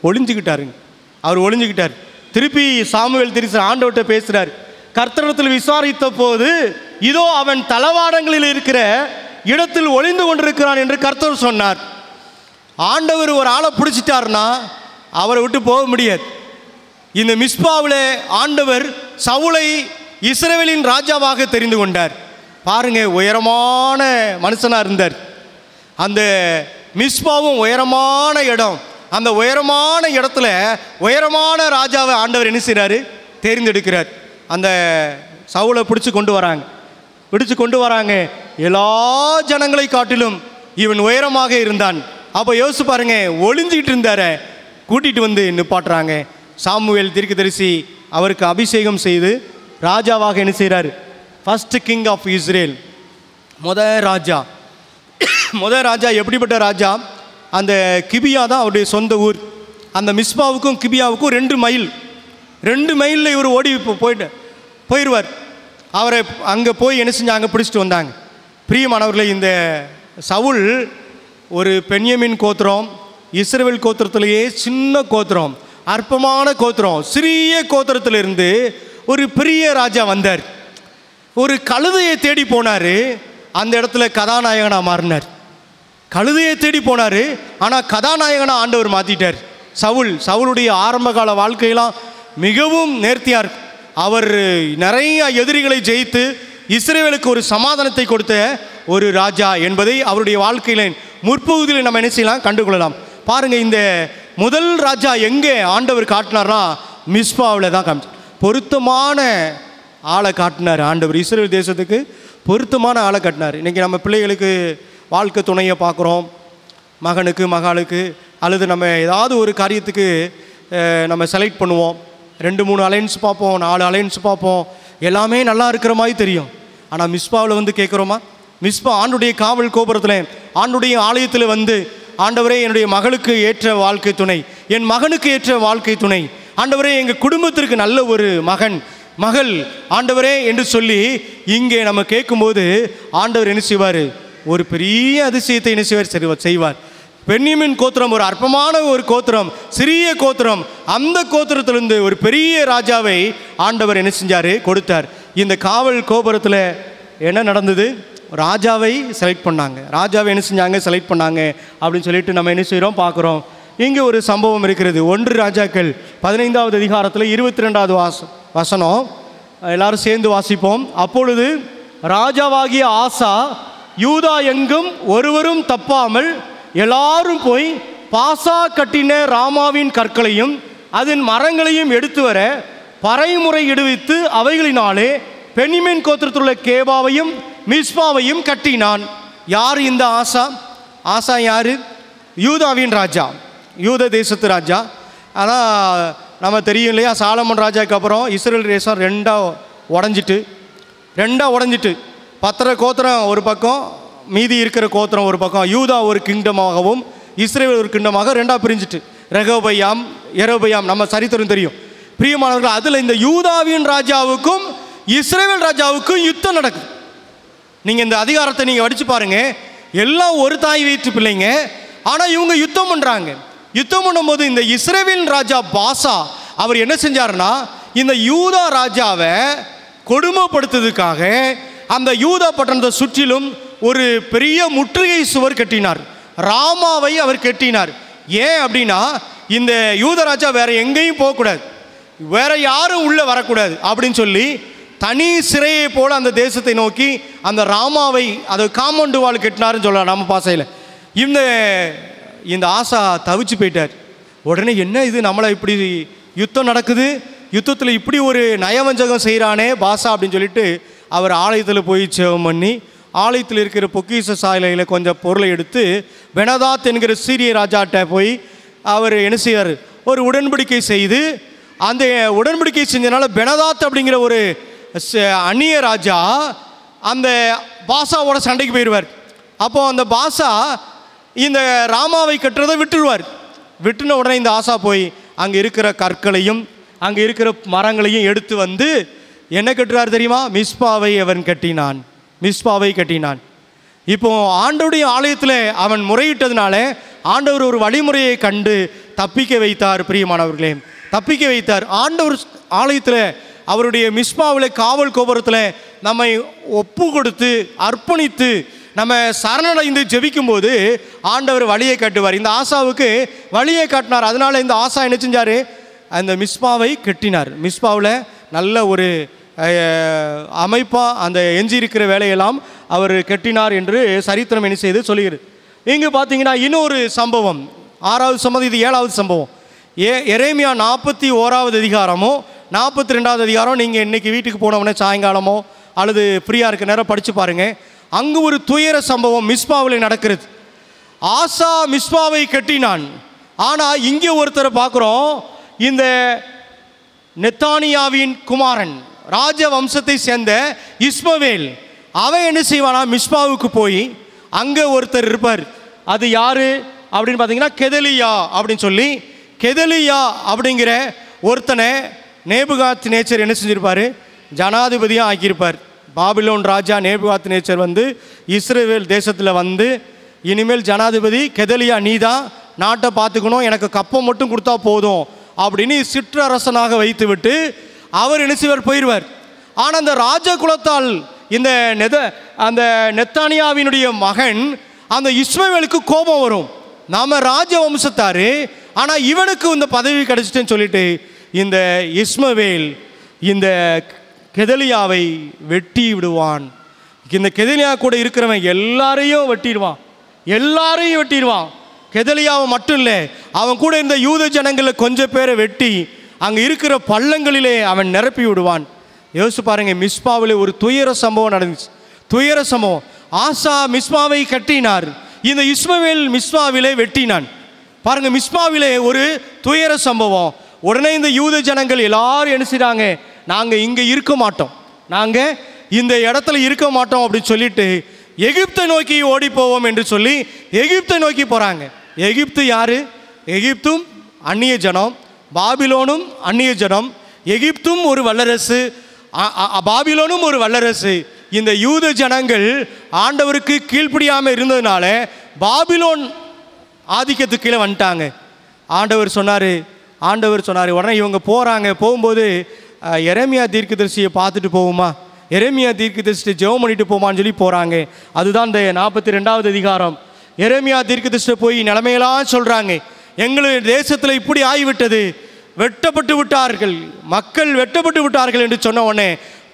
A: ஒளிஞ்சுக்கிட்டார். திருப்பி சாமுவேல் தீர்க்கதரிசி ஆண்டவர்கிட்ட பேசுகிறார். கர்த்தரிடத்தில் விசாரித்த போது இதோ அவன் தளவாடங்களில் இருக்கிற இடத்தில் ஒளிந்து கொண்டிருக்கிறான் என்று கர்த்தர் சொன்னார். ஆண்டவர் ஒரு ஆளை பிடிச்சிட்டார்னா அவரை விட்டு போக முடியாது. இந்த மிஸ்பாவில் ஆண்டவர் சவுலை இஸ்ரவேலின் ராஜாவாக தெரிந்து கொண்டார். பாருங்க, உயரமான மனுஷனாக இருந்தார். அந்த மிஸ்பாவும் உயரமான இடம். அந்த உயரமான இடத்துல உயரமான ராஜாவை ஆண்டவர் என்ன செய்கிறாரு? தேர்ந்தெடுக்கிறார். அந்த சவுலை பிடிச்சு கொண்டு வராங்க. எல்லா ஜனங்களை காட்டிலும் இவன் உயரமாக இருந்தான். அப்போ யோசிச்சு பாருங்க, ஒளிஞ்சிக்கிட்டு இருந்தார கூட்டிகிட்டு வந்து நிப்பாட்டுறாங்க. சாமுவேல் தீர்க்கதரிசி அவருக்கு அபிஷேகம் செய்து ராஜாவாக என்ன செய்கிறார்? ஃபர்ஸ்ட் கிங் ஆஃப் இஸ்ரேல், முதல் ராஜா. எப்படிப்பட்ட ராஜா? அந்த கிபியா தான் அவருடைய சொந்த ஊர். அந்த மிஸ்பாவுக்கும் கிபியாவுக்கும் 2 மைலில் இவர் ஓடி போயிடுவார். அவரை அங்கே போய் என்ன செஞ்சாங்க? பிடிச்சிட்டு வந்தாங்க. பிரியமானவர்களே, இந்த சவுல் ஒரு பென்யமின் கோத்திரம், இஸ்ரவேல் கோத்திரத்திலேயே சின்ன கோத்திரம், அற்பமான கோத்திரம், சிறிய கோத்திரத்திலிருந்து ஒரு பெரிய ராஜா வந்தார். ஒரு கழுதையை தேடி போனார். அந்த இடத்துல கதாநாயகனாக மாறினார். கழுதையை தேடி போனார், ஆனால் கதாநாயகனாக ஆண்டவர் மாற்றிட்டார். சவுளுடைய ஆரம்பகால வாழ்க்கையெல்லாம் மிகவும் நேர்த்தியாக இருக்கு. அவர் நிறைய எதிரிகளை ஜெயித்து இஸ்ரவேலுக்கு ஒரு சமாதானத்தை கொடுத்த ஒரு ராஜா என்பதை அவருடைய வாழ்க்கையில் முற்பகுதியில் நம்ம என்ன செய்யலாம்? கண்டுகொள்ளலாம். பாருங்கள், இந்த முதல் ராஜா எங்கே ஆண்டவர் காட்டினார்னா மிஸ்பாவில் தான் காமிச்சார். பொருத்தமான ஆளை காட்டினார் ஆண்டவர். இஸ்ரவேல் தேசத்துக்கு பொருத்தமான ஆளை காட்டினார். இன்றைக்கி நம்ம பிள்ளைகளுக்கு வாழ்க்கை துணையை பார்க்குறோம், மகனுக்கு மகளுக்கு, அல்லது நம்ம ஏதாவது ஒரு காரியத்துக்கு நம்ம செலக்ட் பண்ணுவோம். 2-3 அலைன்ஸ் பார்ப்போம், 4 அலைன்ஸ் பார்ப்போம், எல்லாமே நல்லா இருக்கிற மாதிரி தெரியும். ஆனால் மிஸ்பாவில் வந்து கேட்குறோமா? மிஸ்பா ஆண்டுடைய காவல் கோபுரத்தில், ஆண்டுடைய ஆலயத்தில் வந்து ஆண்டவரே என்னுடைய மகளுக்கு ஏற்ற வாழ்க்கை துணை, என் மகனுக்கு ஏற்ற வாழ்க்கை துணை, ஆண்டவரே எங்கள் குடும்பத்திற்கு நல்ல ஒரு மகள் ஆண்டவரே என்று சொல்லி இங்கே நம்ம கேட்கும்போது ஆண்டவர் என்ன செய்வார்? ஒரு பெரிய அதிசயத்தை என்ன செய்வார்? பென்யமீன் கோத்திரம் ஒரு அற்பமான ஒரு கோத்திரம், சிறிய கோத்திரம், அந்த கோத்திரத்திலிருந்து ஒரு பெரிய ராஜாவை ஆண்டவர் என்ன செஞ்சார்? கொடுத்தார். இந்த காவல் கோபுரத்தில் என்ன நடந்தது? ராஜாவை செலக்ட் பண்ணாங்க. ராஜாவை என்ன செஞ்சாங்க? செலக்ட் பண்ணாங்க அப்படின்னு சொல்லிட்டு நம்ம என்ன செய்கிறோம்? பார்க்குறோம். இங்கே ஒரு சம்பவம் இருக்கிறது. 1 ராஜாக்கள் 15வது அதிகாரத்தில் 22வது வசனம் எல்லாரும் சேர்ந்து வாசிப்போம். அப்பொழுது ராஜாவாகிய ஆசா யூதா எங்கும் ஒருவரும் தப்பாமல் எல்லாரும் போய் பாசா கட்டின ராமாவின் கற்களையும் அதன் மரங்களையும் எடுத்து வர பறைமுறையிடுவித்து அவைகளினாலே பென்யமீன் கோத்திரத்தில் உள்ள கேபாவையும் மிஸ்பாவையும் கட்டினான். யார் இந்த ஆசா? ஆசா யார்? யூதாவின் ராஜா, யூத தேசத்து ராஜா. ஆனால் நம்ம தெரியும் இல்லையா, சாலமன் ராஜாவுக்கு அப்புறம் இஸ்ரேல் தேசம் ரெண்டாக உடஞ்சிட்டு 10 கோத்திரம் ஒரு பக்கம், மீதி இருக்கிற கோத்திரம் ஒரு பக்கம், யூதா ஒரு கிங்டமாகவும் இஸ்ரேல் ஒரு கிங்டமாக ரெண்டாக பிரிஞ்சிட்டு, எரோபயாம் நம்ம சரித்திரம் தெரியும் பிரியமானவர்கள். அதில் இந்த யூதாவின் ராஜாவுக்கும் இஸ்ரேல் ராஜாவுக்கும் யுத்தம் நடக்குது. நீங்கள் இந்த அதிகாரத்தை நீங்கள் படித்து பாருங்கள். எல்லாம் ஒரு தாய் வயிற்று பிள்ளைங்க, ஆனால் இவங்க யுத்தம் பண்ணுறாங்க. யுத்தம் பண்ணும்போது இந்த இஸ்ரேல் ராஜா பாசா அவர் என்ன செஞ்சாருன்னா, இந்த யூதா ராஜாவை கொடுமைப்படுத்துறதுக்காக அந்த யூதா பட்டணத்தை சுற்றிலும் ஒரு பெரிய முற்றுகை சுவர் கட்டினார். ராமாவை அவர் கட்டினார். ஏன் அப்படின்னா, இந்த யூத ராஜா வேற எங்கேயும் போகக்கூடாது, வேற யாரும் உள்ளே வரக்கூடாது அப்படின்னு சொல்லி தனி சிறையை போல அந்த தேசத்தை நோக்கி அந்த ராமாவை அதை காம்பவுண்டு வால் கட்டினாருன்னு சொல்லலாம் நம்ம பாசையில். இந்த ஆசா தவிச்சு போயிட்டார். உடனே என்ன இது, நம்மளை இப்படி யுத்தம் நடக்குது, யுத்தத்தில் இப்படி ஒரு நயவஞ்சகம் செய்கிறானே பாசா அப்படின்னு சொல்லிட்டு அவர் ஆலயத்தில் போய் ஜெபம் பண்ணி ஆலயத்தில் இருக்கிற பொக்கிஷ சாலையில் கொஞ்சம் பொருளை எடுத்து பெனதாத் என்கிற சீரிய ராஜாட்ட போய் அவர் என்ன செய்வார்? ஒரு உடன்படிக்கை செய்து, அந்த உடன்படிக்கை செஞ்சனால பெனதாத் அப்படிங்கிற ஒரு அந்நிய ராஜா அந்த பாசாவோட சண்டைக்கு போயிடுவார். அப்போது அந்த பாசா இந்த ராமாவை கட்டுறதை விட்டுருவார். விட்டுன உடனே இந்த ஆசா போய் அங்கே இருக்கிற கற்களையும் அங்கே இருக்கிற மரங்களையும் எடுத்து வந்து என்ன கட்டுறார் தெரியுமா? மிஸ்பாவை கட்டினான். இப்போ ஆண்டவருடைய ஆலயத்தில் அவன் முறையிட்டதுனால ஆண்டவர் ஒரு வழிமுறையை கண்டு தப்பிக்க வைத்தார். பிரியமானவர்களே, தப்பிக்க வைத்தார். ஆண்டவர் ஆலயத்தில் அவருடைய மிஸ்பாவில் காவல் கோபுரத்தில் நம்மை ஒப்பு கொடுத்து அர்ப்பணித்து நம்ம சரணடைந்து ஜெபிக்கும் போது ஆண்டவர் வழியை காட்டுவார். இந்த ஆசாவுக்கு வழியை காட்டினார். அதனால இந்த ஆசா என்ன செஞ்சார்? அந்த மிஸ்பாவை கட்டினார். மிஸ்பாவில் நல்ல ஒரு அமைப்பாக அந்த எஞ்சி இருக்கிற வேலையெல்லாம் அவர் கட்டினார் என்று சரித்திரம் என்ன செய்து சொல்லுகிறது. இங்கே பார்த்தீங்கன்னா இன்னொரு சம்பவம், 6வது சம்பவம், இது 7வது சம்பவம். எரேமியா 41வது அதிகாரமோ 42வது அதிகாரம் நீங்கள் இன்றைக்கி வீட்டுக்கு போனவுடனே சாயங்காலமோ அல்லது ஃப்ரீயாக இருக்க நேரம் படித்து பாருங்கள். அங்கு ஒரு துயர சம்பவம் மிஸ்பாவில் நடக்கிறது. ஆசா மிஸ்பாவை கட்டினான். ஆனால் இங்கே ஒருத்தரை பார்க்குறோம், இந்த நெத்தானியாவின் குமாரன் ராஜ வம்சத்தை சேர்ந்த இஸ்மவேல். அவன் என்ன செய்வானா? மிஸ்பாவுக்கு போய் அங்கே ஒருத்தர் இருப்பார். அது யார் அப்படின்னு பார்த்தீங்கன்னா கெதலியா அப்படின்னு சொல்லி, கெதலியா அப்படிங்கிற ஒருத்தனை நேபுகாத் நேச்சர் என்ன செஞ்சிருப்பார்? ஜனாதிபதியாக ஆக்கியிருப்பார். பாபிலோன் ராஜா நேபுகாத் நேச்சர் வந்து இஸ்ரேல் தேசத்தில் வந்து, இனிமேல் ஜனாதிபதி கெதலியா நீ தான் நாட்டை பார்த்துக்கணும், எனக்கு கப்பம் மட்டும் கொடுத்தா போதும் அப்படின்னு சிற்றரசனாக வைத்து விட்டு அவர் என்ன செய்வார்? போயிடுவார். ஆனால் அந்த ராஜ குலத்தால் அந்த நெத்தானியாவினுடைய மகன் அந்த இஸ்மவேலுக்கு கோபம் வரும். நாம் ராஜ வம்சத்தார், ஆனால் இவனுக்கு இந்த பதவி கிடைச்சிட்டேன்னு சொல்லிட்டு இந்த இஸ்மவேல் இந்த கெதலியாவை வெட்டி விடுவான். இந்த கெதலியா கூட இருக்கிறவன் எல்லாரையும் வெட்டிடுவான். கெதலியாவை மட்டும் இல்லை, அவன் கூட இருந்த யூத ஜனங்களில் கொஞ்சம் பேரை வெட்டி அங்கே இருக்கிற பள்ளங்களிலே அவன் நிரப்பி விடுவான். யோசிச்சு பாருங்க, மிஸ்பாவில் ஒரு துயர சம்பவம் நடந்துச்சு. துயர சம்பவம். ஆசா மிஸ்பாவை கட்டினார், இந்த இஸ்மவேல் மிஸ்பாவிலே வெட்டினான். பாருங்க, மிஸ்பாவிலே ஒரு துயர சம்பவம். உடனே இந்த யூத ஜனங்கள் எல்லாரும் என்ன செய்றாங்க? நாங்கள் இங்கே இருக்க மாட்டோம், நாங்கள் இந்த இடத்துல இருக்க மாட்டோம் அப்படின்னு சொல்லிட்டு எகிப்தை நோக்கி ஓடி போவோம் என்று சொல்லி எகிப்தை நோக்கி போகிறாங்க. எகிப்து யாரு? எகிப்தும் அந்நிய ஜனம், பாபிலோனும் அந்நிய ஜனம். எகிப்தும் ஒரு வல்லரசு, பாபிலோனும் ஒரு வல்லரசு. இந்த யூத ஜனங்கள் ஆண்டவருக்கு கீழ்ப்படியாமல் இருந்ததுனால பாபிலோன் ஆதிக்கத்துக்கு கீழே வந்துட்டாங்க. ஆண்டவர் சொன்னார் உடனே இவங்க போகிறாங்க. போகும்போது எரேமியா தீர்க்கதரிசியை பார்த்துட்டு போகுமா, எரேமியா தீர்க்கதரிசியை ஜெபம் பண்ணிட்டு போமான்னு சொல்லி போகிறாங்க. அதுதான் இந்த 42வது அதிகாரம். எரேமியா தீர்க்கதரிசியை போய் நிலைமையெல்லாம் சொல்கிறாங்க. எங்களுடைய தேசத்தில் இப்படி ஆகிவிட்டது, வெட்டப்பட்டு விட்டார்கள், மக்கள் வெட்டப்பட்டு விட்டார்கள் என்று சொன்ன உடனே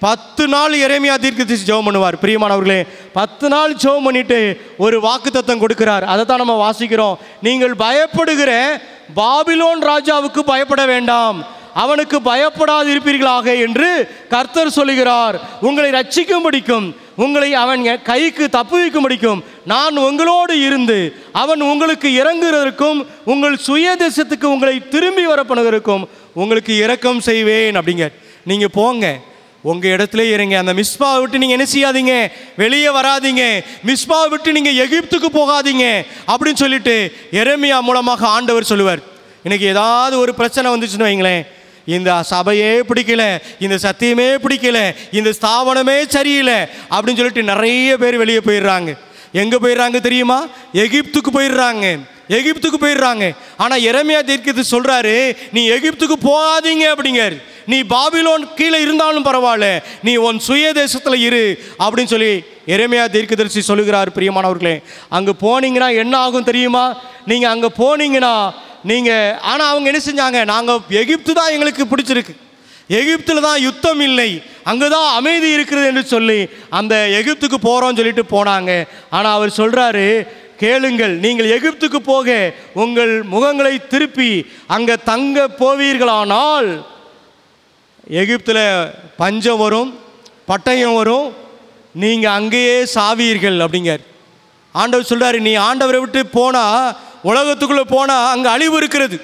A: 10 நாள் எரேமியா தீர்க்கதரிசி ஜெபம் பண்ணுவார். பிரியமானவர்களே, 10 நாள் ஜெபம் பண்ணிட்டு ஒரு வாக்குத்தத்தம் கொடுக்கிறார். அதை தான் நம்ம வாசிக்கிறோம். நீங்கள் பயப்படுகிற பாபிலோன் ராஜாவுக்கு பயப்பட வேண்டாம், அவனுக்கு பயப்படாது இருப்பீர்களாக என்று கர்த்தர் சொல்லுகிறார். உங்களை ரட்சிக்கும்படிக்கும் உங்களை அவன் கைக்கு தப்புவிக்கும்படிக்கும் நான் உங்களோடு இருந்து அவன் உங்களுக்கு இறங்குவதற்கும் உங்கள் சுய தேசத்துக்கு உங்களை திரும்பி வரப்பணுவதற்கும் உங்களுக்கு இரக்கம் செய்வேன் அப்படிங்க. நீங்கள் போங்க, உங்கள் இடத்துல இருங்க. அந்த மிஸ்பாவை விட்டு நீங்கள் என்ன செய்யாதீங்க, வெளியே வராதிங்க. மிஸ்பாவை விட்டு நீங்கள் எகிப்துக்கு போகாதீங்க அப்படின்னு சொல்லிட்டு எரேமியா மூலமாக ஆண்டவர் சொல்லுவார். இன்னைக்கு ஏதாவது ஒரு பிரச்சனை வந்துச்சுன்னு வைங்களேன், இந்த சபையே பிடிக்கல, இந்த சத்தியமே பிடிக்கல, இந்த ஸ்தாபனமே சரியில்லை அப்படின்னு சொல்லிட்டு நிறைய பேர் வெளியே போயிடுறாங்க. எங்கே போயிடுறாங்க தெரியுமா? எகிப்துக்கு போயிடுறாங்க, எகிப்துக்கு போயிடுறாங்க. ஆனால் எரேமியா தீர்க்கதரிசி சொல்கிறாரு, நீ எகிப்துக்கு போகாதீங்க அப்படிங்காரு. நீ பாபிலோன் கீழே இருந்தாலும் பரவாயில்ல, நீ உன் சுய தேசத்தில் இரு அப்படின்னு சொல்லி எரேமியா தீர்க்கதரிசி சொல்லுகிறார். பிரியமானவர்களே, அங்கே போனீங்கன்னா என்ன ஆகும் தெரியுமா? நீங்கள் அங்கே போனீங்கன்னா ஆனால் அவங்க என்ன செஞ்சாங்க, நாங்கள் எகிப்து தான் எங்களுக்கு பிடிச்சிருக்கு, எகிப்தில் தான் யுத்தம் இல்லை, அங்கே தான் அமைதி இருக்கிறது என்று சொல்லி அந்த எகிப்துக்கு போகிறோன்னு சொல்லிட்டு போனாங்க. ஆனால் அவர் சொல்கிறாரு, கேளுங்கள், நீங்கள் எகிப்துக்கு போக உங்கள் முகங்களை திருப்பி அங்கே தங்க போவீர்களானால் எகிப்தில் பஞ்சம் வரும், பட்டயம் வரும், நீங்கள் அங்கேயே சாவீர்கள் அப்படிங்கார். ஆண்டவர் சொல்கிறாரு, நீ ஆண்டவரை விட்டு போனால், உலகத்துக்குள்ளே போனால் அங்கே அழிவு இருக்கிறது,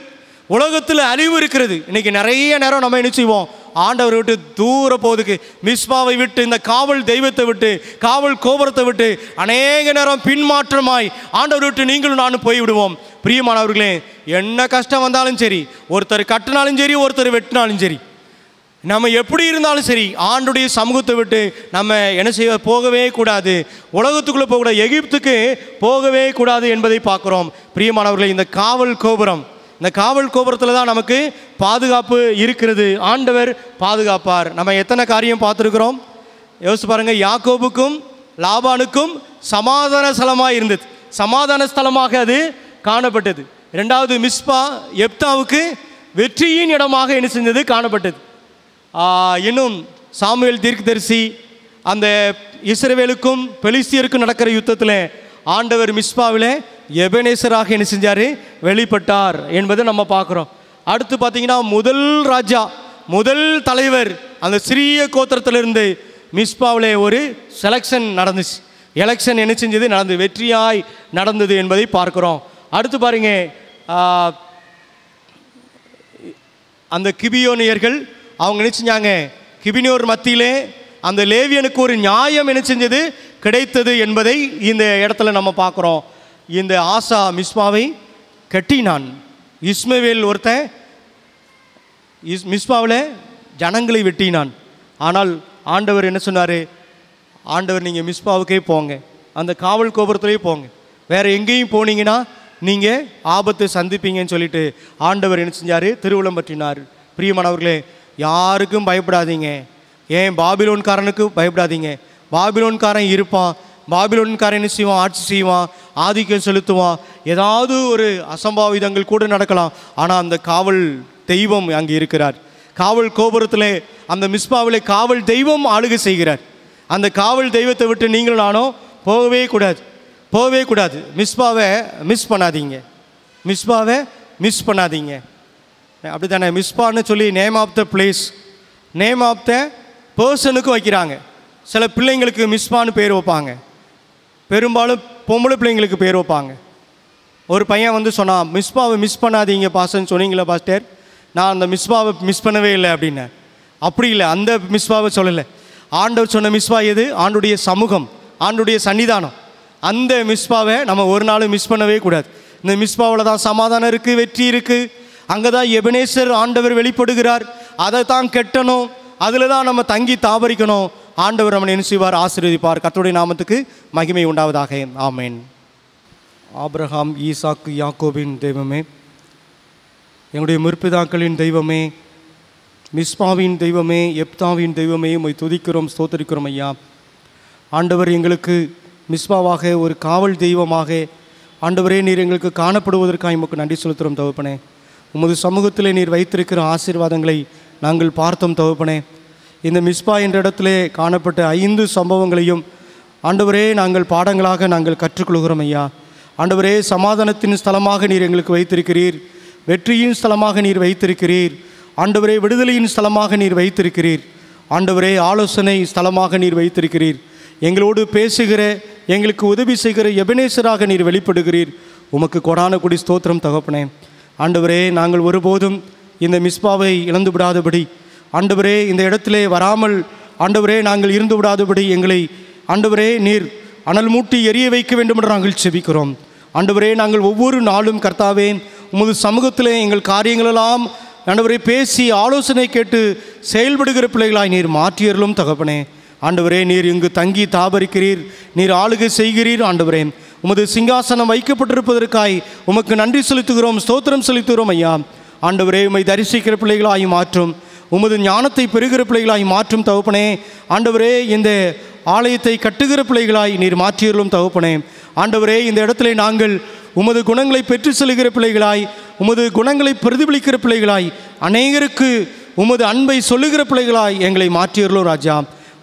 A: உலகத்தில் அழிவு இருக்கிறது. இன்றைக்கி நிறைய நேரம் நம்ம என்ன செய்வோம், ஆண்டவரை விட்டு தூர போவதுக்கு, மிஸ்பாவை விட்டு, இந்த காவல் தெய்வத்தை விட்டு, காவல் கோபுரத்தை விட்டு அநேக நேரம் பின்மாற்றமாய் ஆண்டவரை விட்டு நீங்களும் நானும் போய்விடுவோம். பிரியமானவர்களே, என்ன கஷ்டம் வந்தாலும் சரி, ஒருத்தர் கட்டினாலும் சரி, ஒருத்தர் வெட்டினாலும் சரி, நம்ம எப்படி இருந்தாலும் சரி ஆண்டுடைய சமூகத்தை விட்டு நம்ம என்ன செய்ய போகவே கூடாது, உலகத்துக்குள்ளே போகக்கூடாது, எகிப்துக்கு போகவே கூடாது என்பதை பார்க்குறோம். பிரியமானவர்களே, இந்த காவல் கோபுரம், இந்த காவல் கோபுரத்தில் தான் நமக்கு பாதுகாப்பு இருக்கிறது. ஆண்டவர் பாதுகாப்பார். நம்ம எத்தனை காரியம் பார்த்துருக்குறோம் யோசிச்சு பாருங்கள். யாக்கோபுக்கும் லாபானுக்கும் சமாதான ஸ்தலமாக இருந்தது, சமாதான ஸ்தலமாக அது காணப்பட்டது. ரெண்டாவது மிஸ்பா எப்தாவுக்கு வெற்றியின் இடமாக என்ன செஞ்சது, காணப்பட்டது. இன்னும் சாமுவேல் தீர்க்கதரிசி அந்த இஸ்ரவேலுக்கும் பெலிஸ்தியருக்கும் நடக்கிற யுத்தத்தில் ஆண்டவர் மிஸ்பாவில் எபனேசராக என்ன செஞ்சார், வெளிப்பட்டார் என்பதை நம்ம பார்க்குறோம். அடுத்து பார்த்தீங்கன்னா முதல் ராஜா, முதல் தலைவர் அந்த சிறிய கோத்திரத்திலிருந்து மிஸ்பாவில் ஒரு செலெக்ஷன் நடந்துச்சு, எலெக்ஷன் என்ன செஞ்சது, நடந்தது, வெற்றியாய் நடந்தது என்பதை பார்க்குறோம். அடுத்து பாருங்க, அந்த கிபியோனியர்கள் அவங்க என்ன செஞ்சாங்க, கிபினியோர் மத்தியிலே அந்த லேவியனுக்கு ஒரு நியாயம் என்ன செஞ்சது, கிடைத்தது என்பதை இந்த இடத்துல நம்ம பார்க்குறோம். இந்த ஆசா மிஸ்பாவை கட்டினான். இஸ்மவேல் ஒருத்தன் மிஸ்பாவில் ஜனங்களை வெட்டினான். ஆனால் ஆண்டவர் என்ன சொன்னார், ஆண்டவர் நீங்கள் மிஸ்பாவுக்கே போங்க, அந்த காவல் கோபுரத்துலேயே போங்க, வேறு எங்கேயும் போனீங்கன்னா நீங்கள் ஆபத்தை சந்திப்பீங்கன்னு சொல்லிட்டு ஆண்டவர் என்ன செஞ்சார், திருவுளம் பற்றினார். பிரியமானவர்களே, யாருக்கும் பயப்படாதீங்க. ஏன் பாபிலோன்காரனுக்கு பயப்படாதீங்க. பாபிலோன்காரன் இருப்பான், பாபிலோன்காரன் என்ன செய்வான், ஆட்சி செய்வான், ஆதிக்கம் செலுத்துவான், ஏதாவது ஒரு அசம்பாவிதங்கள் கூட நடக்கலாம். ஆனால் அந்த காவல் தெய்வம் அங்கே இருக்கிறார். காவல் கோபுரத்தில் அந்த மிஸ்பாவில் காவல் தெய்வம் ஆளுகை செய்கிறார். அந்த காவல் தெய்வத்தை விட்டு நீங்களும் நானும் போகவே கூடாது, போகவே கூடாது. மிஸ்பாவை மிஸ் பண்ணாதீங்க, மிஸ்பாவை மிஸ் பண்ணாதீங்க. அப்படி தானே, மிஸ்பான்னு சொல்லி name of the place, name of the பர்சனுக்கு வைக்கிறாங்க. சில பிள்ளைங்களுக்கு மிஸ்பான்னு பேர் வைப்பாங்க, பெரும்பாலும் பொம்பளை பிள்ளைங்களுக்கு பேர் வைப்பாங்க. ஒரு பையன் வந்து சொன்னான், மிஸ்பாவை மிஸ் பண்ணாதீங்க பாஸ்டர்னு சொன்னீங்களா பாஸ்டர், நான் அந்த மிஸ்பாவை மிஸ் பண்ணவே இல்லை அப்படின்னு. அப்படி இல்லை, அந்த மிஸ்பாவை சொல்லலை. ஆண்டவர் சொன்ன மிஸ்பா எது, ஆண்டுடைய சமூகம், ஆண்டுடைய சன்னிதானம். அந்த மிஸ்பாவை நம்ம ஒரு நாளும் மிஸ் பண்ணவே கூடாது. இந்த மிஸ்பாவில் தான் சமாதானம் இருக்குது, வெற்றி இருக்குது. அங்கே தான் எபனேசர் ஆண்டவர் வெளிப்படுகிறார். அதை தான் கெட்டணும், அதில் தான் நம்ம தங்கி தாபரிக்கணும். ஆண்டவர் நம்மை என்ன செய்வார்? ஆசீர்வதிப்பார். கர்த்தருடைய நாமத்துக்கு மகிமை உண்டாவதாக. ஆமேன். ஆபிரகாம், ஈசாக்கு, யாக்கோபின் தெய்வமே, எங்களுடைய முற்பிதாக்களின் தெய்வமே, மிஸ்பாவின் தெய்வமே, எப்தாவின் தெய்வமே, உம்மை துதிக்கிறோம், ஸ்தோத்திரிக்கிறோம் ஐயா. ஆண்டவர் எங்களுக்கு மிஸ்பாவாக ஒரு காவல் தெய்வமாக ஆண்டவரே நீர் எங்களுக்கு காணப்படுவதற்காக உமக்கு நன்றி செலுத்துகிறோம் தகப்பனே. உமது சமூகத்திலே நீர் வைத்திருக்கிற ஆசீர்வாதங்களை நாங்கள் பார்த்தோம் தகப்பனே. இந்த மிஸ்பா என்ற இடத்திலே காணப்பட்ட 5 சம்பவங்களையும் ஆண்டவரே நாங்கள் பாடங்களாக நாங்கள் கற்றுக்கொள்கிறோம் ஐயா. ஆண்டவரே, சமாதானத்தின் ஸ்தலமாக நீர் எங்களுக்கு வைத்திருக்கிறீர், வெற்றியின் ஸ்தலமாக நீர் வைத்திருக்கிறீர். ஆண்டவரே, விடுதலையின் ஸ்தலமாக நீர் வைத்திருக்கிறீர். ஆண்டவரே, ஆலோசனை ஸ்தலமாக நீர் வைத்திருக்கிறீர். எங்களோடு பேசுகிற, எங்களுக்கு உதவி செய்கிற எபனேசராக நீர் வெளிப்படுகிறீர். உமக்கு கொடான கொடி ஸ்தோத்திரம் தகப்பனே. ஆண்டவரே, நாங்கள் ஒருபோதும் இந்த மிஸ்பாவை இழந்து விடாதபடி, ஆண்டவரே இந்த இடத்திலே வராமல் ஆண்டவரே நாங்கள் இருந்து விடாதபடி எங்களை ஆண்டவரே நீர் அனல் மூட்டி எரிய வைக்க வேண்டும் என்று நாங்கள் செபிக்கிறோம். ஆண்டவரே, நாங்கள் ஒவ்வொரு நாளும் கர்த்தாவே உமது சமூகத்திலே எங்கள் காரியங்களெல்லாம் ஆண்டவரே பேசி ஆலோசனை கேட்டு செயல்படுகிற பிள்ளைகளாய் நீர் மாற்றியர்களும் தகப்பனே. ஆண்டவரே, நீர் இங்கு தங்கி தாபரிக்கிறீர், நீர் ஆளுகை செய்கிறீர். ஆண்டவரே, உமது சிங்காசனம் வைக்கப்பட்டிருப்பதற்காய் உமக்கு நன்றி செலுத்துகிறோம், ஸ்தோத்திரம் செலுத்துகிறோம் ஐயா. ஆண்டவரே, உம்மை தரிசிக்கிற பிள்ளைகளாய் மாற்றும், உமது ஞானத்தை பெறுகிற பிள்ளைகளாய் மாற்றும் தகப்பனே. ஆண்டவரே, இந்த ஆலயத்தை கட்டுகிற பிள்ளைகளாய் நீர் மாற்றியர்களும் தகப்பனே. ஆண்டவரே, இந்த இடத்துல நாங்கள் உமது குணங்களை பெற்று செல்கிற பிள்ளைகளாய், உமது குணங்களை பிரதிபலிக்கிற பிள்ளைகளாய், அநேகருக்கு உமது அன்பை சொல்லுகிற பிள்ளைகளாய் எங்களை மாற்றியர்களும் ராஜா.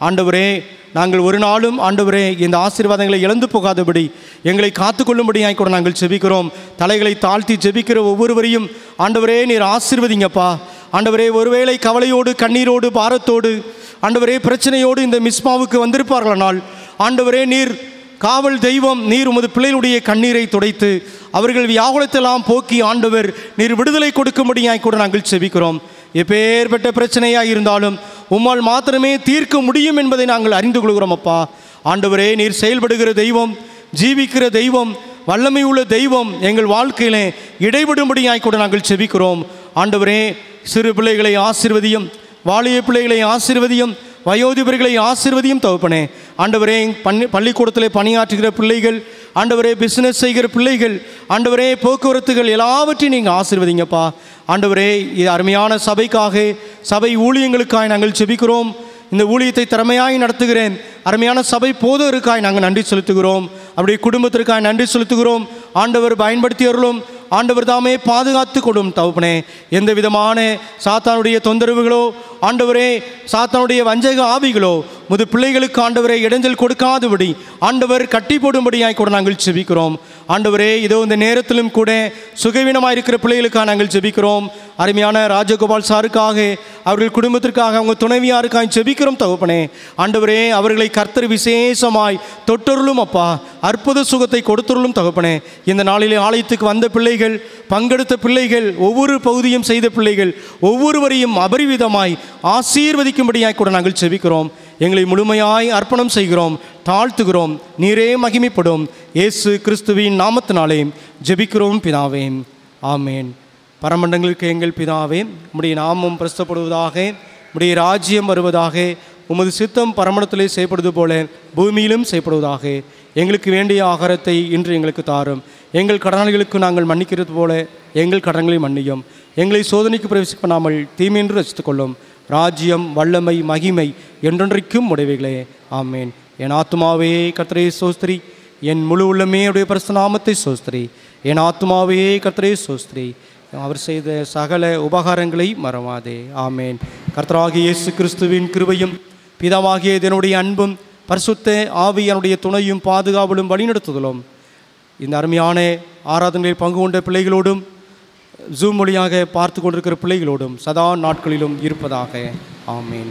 A: ஆண்டவரே, நாங்கள் ஒரு நாளும் ஆண்டவரே இந்த ஆசீர்வாதங்களை இழந்து போகாதபடி எங்களை காத்துக்கொள்ளும்படியாய் கூட நாங்கள் ஜெபிக்கிறோம். தலைகளை தாழ்த்தி ஜெபிக்கிற ஒவ்வொருவரையும் ஆண்டவரே நீர் ஆசீர்வதிங்கப்பா. ஆண்டவரே, ஒருவேளை கவலையோடு, கண்ணீரோடு, பாரத்தோடு, ஆண்டவரே பிரச்சனையோடு இந்த மிஸ்பாவுக்கு வந்திருப்பார்களானால் ஆண்டவரே நீர் காவல் தெய்வம், நீர் உமது பிள்ளைகளுடைய கண்ணீரை துடைத்து அவர்கள் வியாகுலத்தெல்லாம் போக்கி ஆண்டவர் நீர் விடுதலை கொடுக்கும்படியாய் கூட நாங்கள் செபிக்கிறோம். எப்பேற்பட்ட பிரச்சனையாக இருந்தாலும் உம்மால் மாத்திரமே தீர்க்க முடியும் என்பதை நாங்கள் அறிந்து கொள்கிறோம் அப்பா. ஆண்டவரே, நீர் செயல்படுகிற தெய்வம், ஜீவிக்கிற தெய்வம், வல்லமை உள்ள தெய்வம், எங்கள் வாழ்க்கையிலே இடைபடும்படியாய் கூட நாங்கள் செபிக்கிறோம். ஆண்டவரே, சிறு பிள்ளைகளை ஆசீர்வதியும், வாலிய பிள்ளைகளை ஆசீர்வதியும், வயோதிபர்களை ஆசீர்வதியும் தகப்பனே. ஆண்டவரே, பள்ளிக்கூடத்தில் பணியாற்றுகிற பிள்ளைகள், ஆண்டவரே பிஸ்னஸ் செய்கிற பிள்ளைகள், ஆண்டவரே போக்குவரத்துகள் எல்லாவற்றையும் நீங்கள் ஆசீர்வதிங்கப்பா. ஆண்டவரே, இது அருமையான சபைக்காக, சபை ஊழியங்களுக்காக நாங்கள் ஜெபிக்கிறோம். இந்த ஊழியத்தை திறமையாய் நடத்துகிறேன் அருமையான சபை போதருக்காய் நாங்கள் நன்றி செலுத்துகிறோம். அப்படியே குடும்பத்திற்காக நன்றி செலுத்துகிறோம். ஆண்டவர் பயன்படுத்தியவர்களும் ஆண்டவர் தாமே பாதுகாத்து கொடும் தகப்பனே. எந்த விதமான சாத்தானுடைய தொந்தரவுகளோ, ஆண்டவரே சாத்தானுடைய வஞ்சக ஆவிகளோ முது பிள்ளைகளுக்கு ஆண்டவரே இடைஞ்சல் கொடுக்காதபடி ஆண்டவர் கட்டி போடும்படியாய் கூட நாங்கள் ஜெபிக்கிறோம். ஆண்டவரே, இதோ இந்த நேரத்திலும் கூட சுகவீனமாக இருக்கிற பிள்ளைகளுக்காக நாங்கள் ஜெபிக்கிறோம். அருமையான ராஜகோபால் சாருக்காக, அவர்கள் குடும்பத்திற்காக, அவங்க துணைவியாருக்காக ஜெபிக்கிறோம் தகப்பனே. ஆண்டவரே, அவர்களை கர்த்தர் விசேஷமாய் தொட்டருளும் அப்பா, அற்புத சுகத்தை கொடுத்துருளும் தகப்பனே. இந்த நாளிலே ஆலயத்துக்கு வந்த பிள்ளைகள், பங்கெடுத்த பிள்ளைகள், ஒவ்வொரு பகுதியும் செய்த பிள்ளைகள் ஒவ்வொருவரையும் அபரிவிதமாய் ஆசீர்வதிக்கும்படியாய் கூட நாங்கள் ஜெபிக்கிறோம். எங்களை முழுமையாய் அர்ப்பணம் செய்கிறோம், தாழ்த்துகிறோம். நீரே மகிமைப்படும். இயேசு கிறிஸ்துவின் நாமத்தினாலே ஜெபிக்கிறோம் பிதாவே, ஆமேன். பரமண்டங்களுக்கு எங்கள் பிதாவே, உம்முடைய நாமம் பிரஸ்தப்படுவதாக, உம்முடைய ராஜ்யம் வருவதாக, உமது சித்தம் பரமண்டத்திலே செய்யப்படுவது போல பூமியிலும் செய்யப்படுவதாக. எங்களுக்கு வேண்டிய ஆகாரத்தை இன்று எங்களுக்கு தாரும். எங்கள் கடனாளிகளுக்கு நாங்கள் மன்னிக்கிறது போல எங்கள் கடன்களை மன்னியும். எங்களை சோதனைக்கு பிரவேசிக்க பண்ணாமல் தீமையென்று ரசித்துக் கொள்ளும். ராஜ்யம், வல்லமை, மகிமை என்றென்றைக்கும் உடையவைகளே, ஆமேன். என் ஆத்துமாவே கர்த்தரே சோஸ்திரி, என் முழு உள்ளமே உடைய பரிசுத்த நாமத்தை சோஸ்திரி. என் ஆத்துமாவே கர்த்தரே சோஸ்திரி, அவர் செய்த சகல உபகாரங்களை மறவாதே, ஆமேன். கர்த்தராகிய இயேசு கிறிஸ்துவின் கிருபையும், பிதாவாகிய இதனுடைய அன்பும், பரிசுத்த ஆவியானுடைய துணையும் பாதுகாவலும் வழிநடத்துதலும் இந்த அருமையான ஆராதனையில் பங்கு கொண்ட பிள்ளைகளோடும், ஜூம் மொழியாக பார்த்து கொண்டிருக்கிற பிள்ளைகளோடும் சதா நாட்களிலும் இருப்பதாக, ஆமேன்.